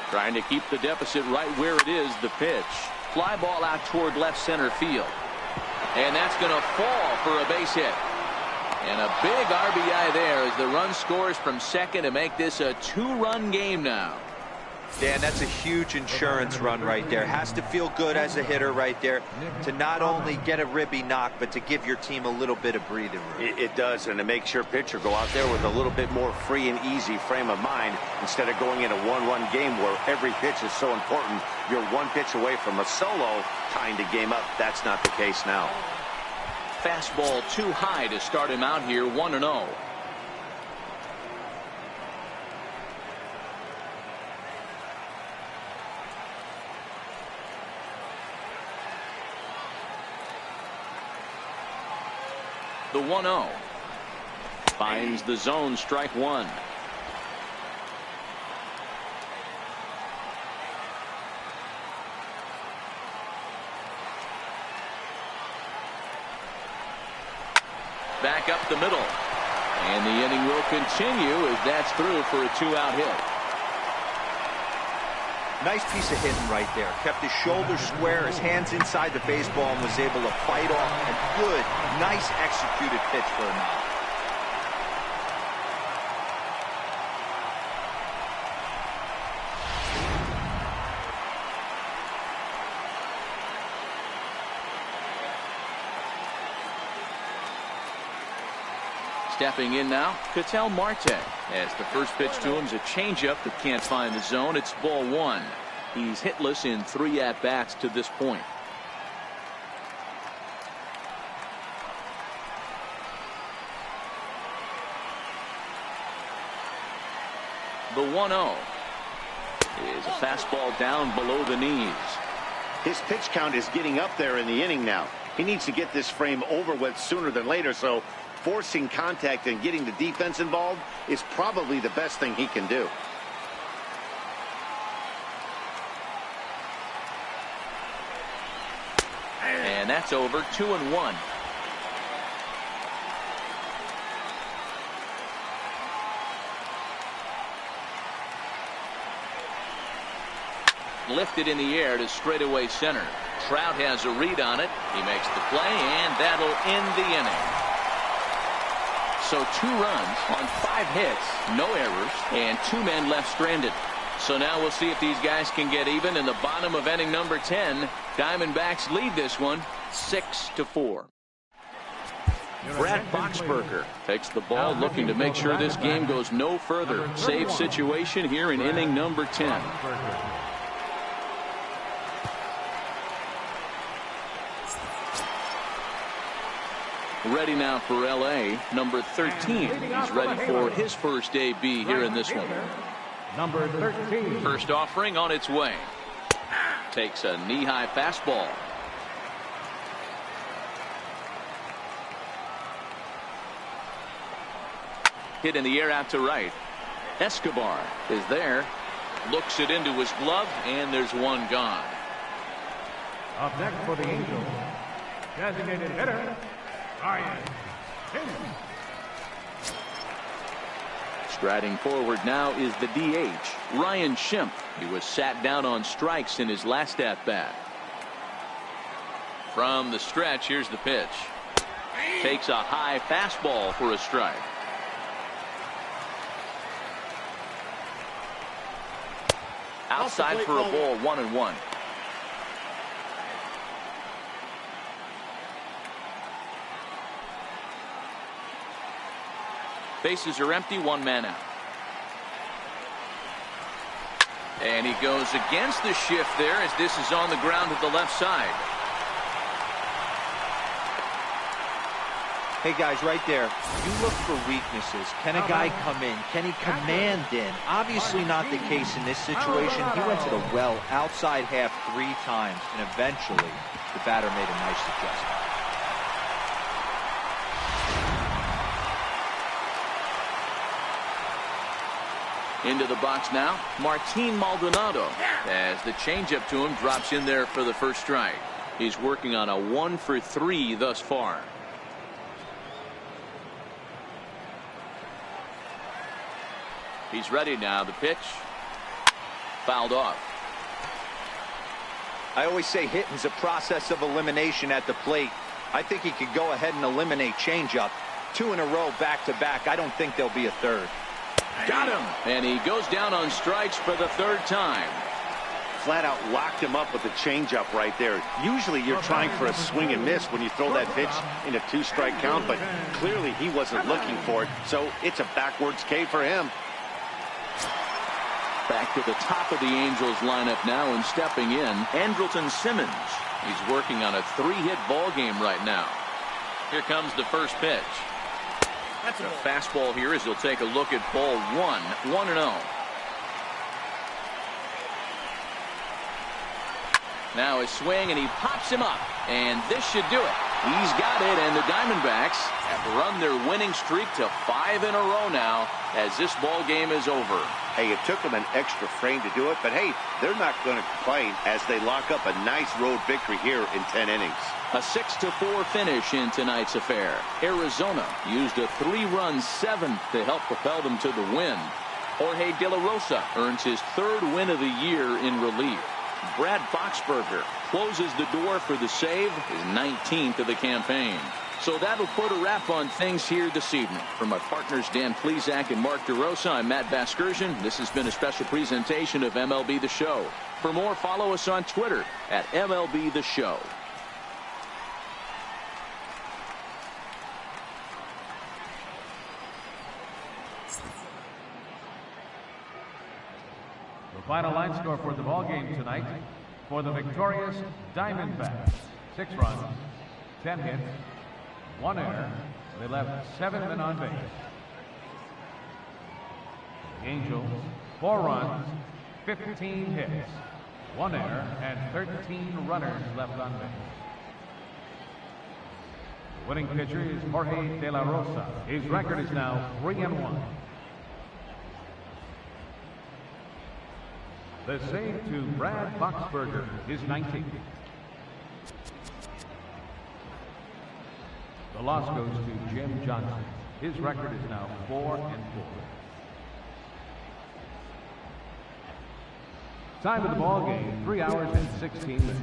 Trying to keep the deficit right where it is. The pitch. Fly ball out toward left center field. And that's going to fall for a base hit. And a big RBI there as the run scores from second to make this a two-run game now.
Dan, that's a huge insurance run right there. Has to feel good as a hitter right there to not only get a ribby knock, but to give your team a little bit of breathing room.
It does, and it makes your pitcher go out there with a little bit more free and easy frame of mind instead of going in a one-run game where every pitch is so important. You're one pitch away from a solo, tying the game up. That's not the case now.
Fastball too high to start him out here, 1-0. The 1-0 finds the zone, strike one. Back up the middle, and the inning will continue as that's through for a two-out hit.
Nice piece of hitting right there. Kept his shoulders square, his hands inside the baseball, and was able to fight off a good, nice executed pitch for a knock.
Stepping in now, Ketel Marte. As the first pitch to him is a changeup that can't find the zone. It's ball one. He's hitless in 3 at-bats to this point. The 1-0 is a fastball down below the knees.
His pitch count is getting up there in the inning now. He needs to get this frame over with sooner than later, so forcing contact and getting the defense involved is probably the best thing he can do.
And that's over. 2-1. Lifted in the air to straightaway center. Trout has a read on it. He makes the play, and that'll end the inning. So 2 runs on 5 hits, no errors, and 2 men left stranded. So now we'll see if these guys can get even in the bottom of inning number 10. Diamondbacks lead this one 6-4. Brad Boxberger takes the ball, looking to make sure this game goes no further. Save situation here in inning number 10. Ready now for LA, number 13. He's ready for his first AB here in this one.
Number 13.
First offering on its way. Takes a knee-high fastball. Hit in the air out to right. Escobar is there. Looks it into his glove, and there's one gone.
Up next for the Angels, designated hitter, Ryan Schimpf.
Striding forward now is the DH, Ryan Schimpf. He was sat down on strikes in his last at-bat. From the stretch, here's the pitch. Takes a high fastball for a strike. Outside for a ball, 1-1. Bases are empty, 1 man out. And he goes against the shift there as this is on the ground to the left side.
Hey, guys, right there, you look for weaknesses. Can a guy come in? Can he command in? Obviously not the case in this situation. He went to the well outside half 3 times, and eventually the batter made a nice adjustment.
Into the box now, Martin Maldonado, as the changeup to him drops in there for the first strike. He's working on a 1-for-3 thus far. He's ready now. The pitch fouled off.
I always say hitting's a process of elimination at the plate. I think he could go ahead and eliminate changeup. 2 in a row back-to-back. I don't think there'll be a third.
Got him. And he goes down on strikes for the 3rd time.
Flat out locked him up with the changeup right there. Usually you're trying for a swing and miss when you throw that pitch in a 2-strike count, but clearly he wasn't looking for it, so it's a backwards K for him.
Back to the top of the Angels lineup now, and stepping in, Andrelton Simmons. He's working on a 3-hit ball game right now. Here comes the first pitch. That's a fastball here as he'll take a look at ball 1, 1-0. Now a swing, and he pops him up, and this should do it. He's got it, and the Diamondbacks have run their winning streak to 5 in a row now as this ball game is over.
Hey, it took them an extra frame to do it, but hey, they're not going to complain as they lock up a nice road victory here in 10 innings.
A 6-4 finish in tonight's affair. Arizona used a 3-run 7th to help propel them to the win. Jorge De La Rosa earns his 3rd win of the year in relief. Brad Boxberger closes the door for the save, his 19th of the campaign. So that'll put a wrap on things here this evening. For my partners Dan Plesac and Mark DeRosa, I'm Matt Vasgersian. This has been a special presentation of MLB The Show. For more, follow us on Twitter at MLB The Show.
The final line score for the ball game tonight: for the victorious Diamondbacks, 6 runs, 10 hits, 1 error. They left 7 men on base. The Angels, 4 runs, 15 hits, 1 error, and 13 runners left on base. The winning pitcher is Jorge De La Rosa. His record is now 3-1. The save to Brad Boxberger is 19th. The loss goes to Jim Johnson. His record is now 4-4. Time of the ball game, 3 hours and 16 minutes.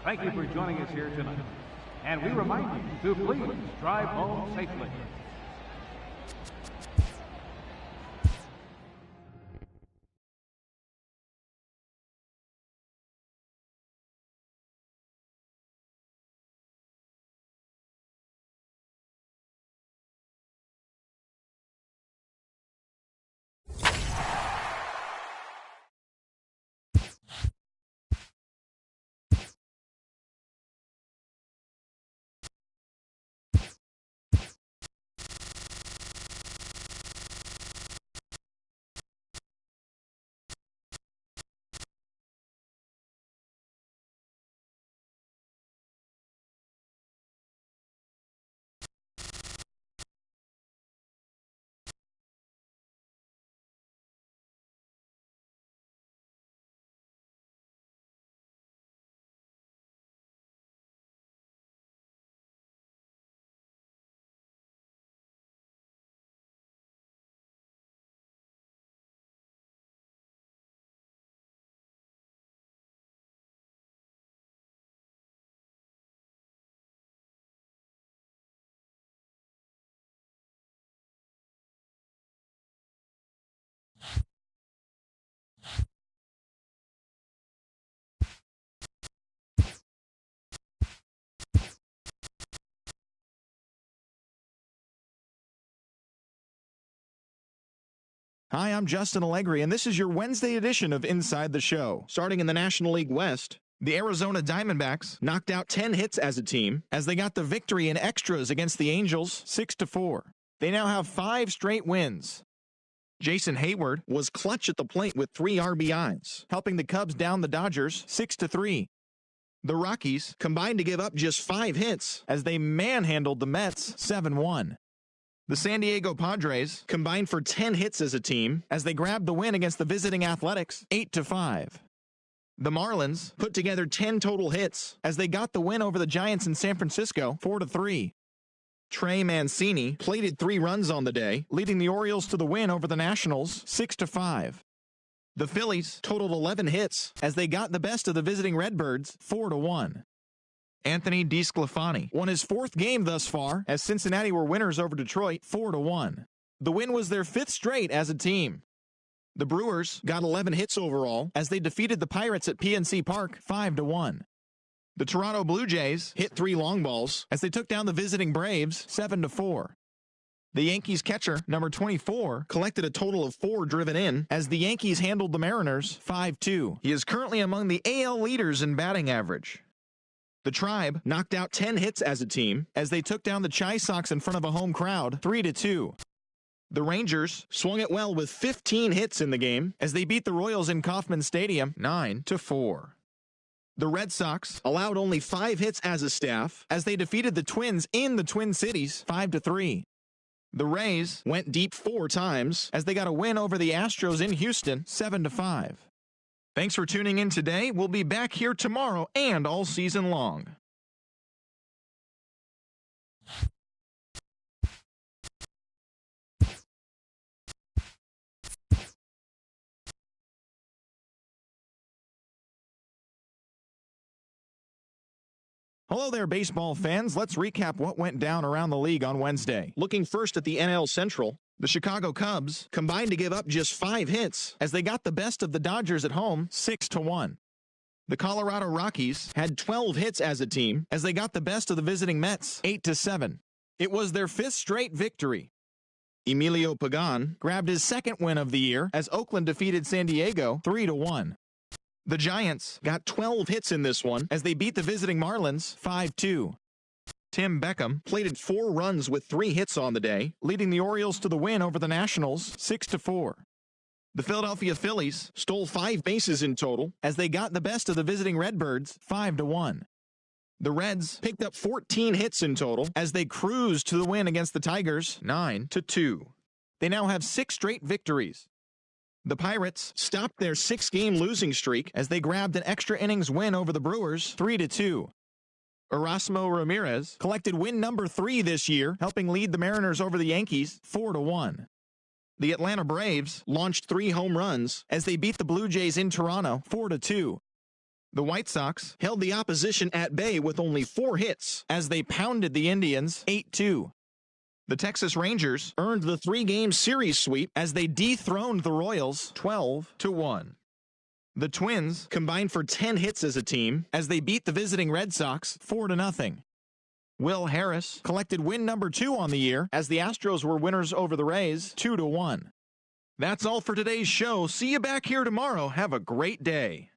Thank you for joining us here tonight. And we remind you to please drive home safely.
Hi, I'm Justin Allegri, and this is your Wednesday edition of Inside the Show. Starting in the National League West, The Arizona Diamondbacks knocked out 10 hits as a team as they got the victory in extras against the Angels 6-4. They now have 5 straight wins. Jason Hayward was clutch at the plate with 3 RBIs, helping the Cubs down the Dodgers 6-3. The Rockies combined to give up just 5 hits as they manhandled the Mets 7-1. The San Diego Padres combined for 10 hits as a team as they grabbed the win against the visiting Athletics 8-5. The Marlins put together 10 total hits as they got the win over the Giants in San Francisco 4-3. Trey Mancini plated 3 runs on the day, leading the Orioles to the win over the Nationals 6-5. The Phillies totaled 11 hits as they got the best of the visiting Redbirds 4-1. Anthony DeSclafani won his 4th game thus far as Cincinnati were winners over Detroit 4-1. The win was their 5th straight as a team. The Brewers got 11 hits overall as they defeated the Pirates at PNC Park 5-1. The Toronto Blue Jays hit 3 long balls as they took down the visiting Braves 7-4. The Yankees catcher, number 24, collected a total of 4 driven in as the Yankees handled the Mariners 5-2. He is currently among the AL leaders in batting average. The Tribe knocked out 10 hits as a team as they took down the Chi Sox in front of a home crowd 3-2. The Rangers swung it well with 15 hits in the game as they beat the Royals in Kauffman Stadium 9-4. The Red Sox allowed only 5 hits as a staff as they defeated the Twins in the Twin Cities 5-3. The Rays went deep 4 times as they got a win over the Astros in Houston 7-5. Thanks for tuning in today. We'll be back here tomorrow and all season long. Hello there, baseball fans. Let's recap what went down around the league on Wednesday. Looking first at the NL Central, the Chicago Cubs combined to give up just 5 hits as they got the best of the Dodgers at home 6-1. The Colorado Rockies had 12 hits as a team as they got the best of the visiting Mets 8-7. It was their 5th straight victory. Emilio Pagan grabbed his 2nd win of the year as Oakland defeated San Diego 3-1. The Giants got 12 hits in this one as they beat the visiting Marlins 5-2. Tim Beckham plated 4 runs with 3 hits on the day, leading the Orioles to the win over the Nationals 6-4. The Philadelphia Phillies stole 5 bases in total as they got the best of the visiting Redbirds 5-1. The Reds picked up 14 hits in total as they cruised to the win against the Tigers 9-2. They now have 6 straight victories. The Pirates stopped their 6-game losing streak as they grabbed an extra innings win over the Brewers 3-2. Erasmo Ramirez collected win number 3 this year, helping lead the Mariners over the Yankees 4-1. The Atlanta Braves launched 3 home runs as they beat the Blue Jays in Toronto 4-2. The White Sox held the opposition at bay with only 4 hits as they pounded the Indians 8-2. The Texas Rangers earned the 3-game series sweep as they dethroned the Royals 12-1. The Twins combined for 10 hits as a team as they beat the visiting Red Sox 4-0. Will Harris collected win number 2 on the year as the Astros were winners over the Rays 2-1. That's all for today's show. See you back here tomorrow. Have a great day.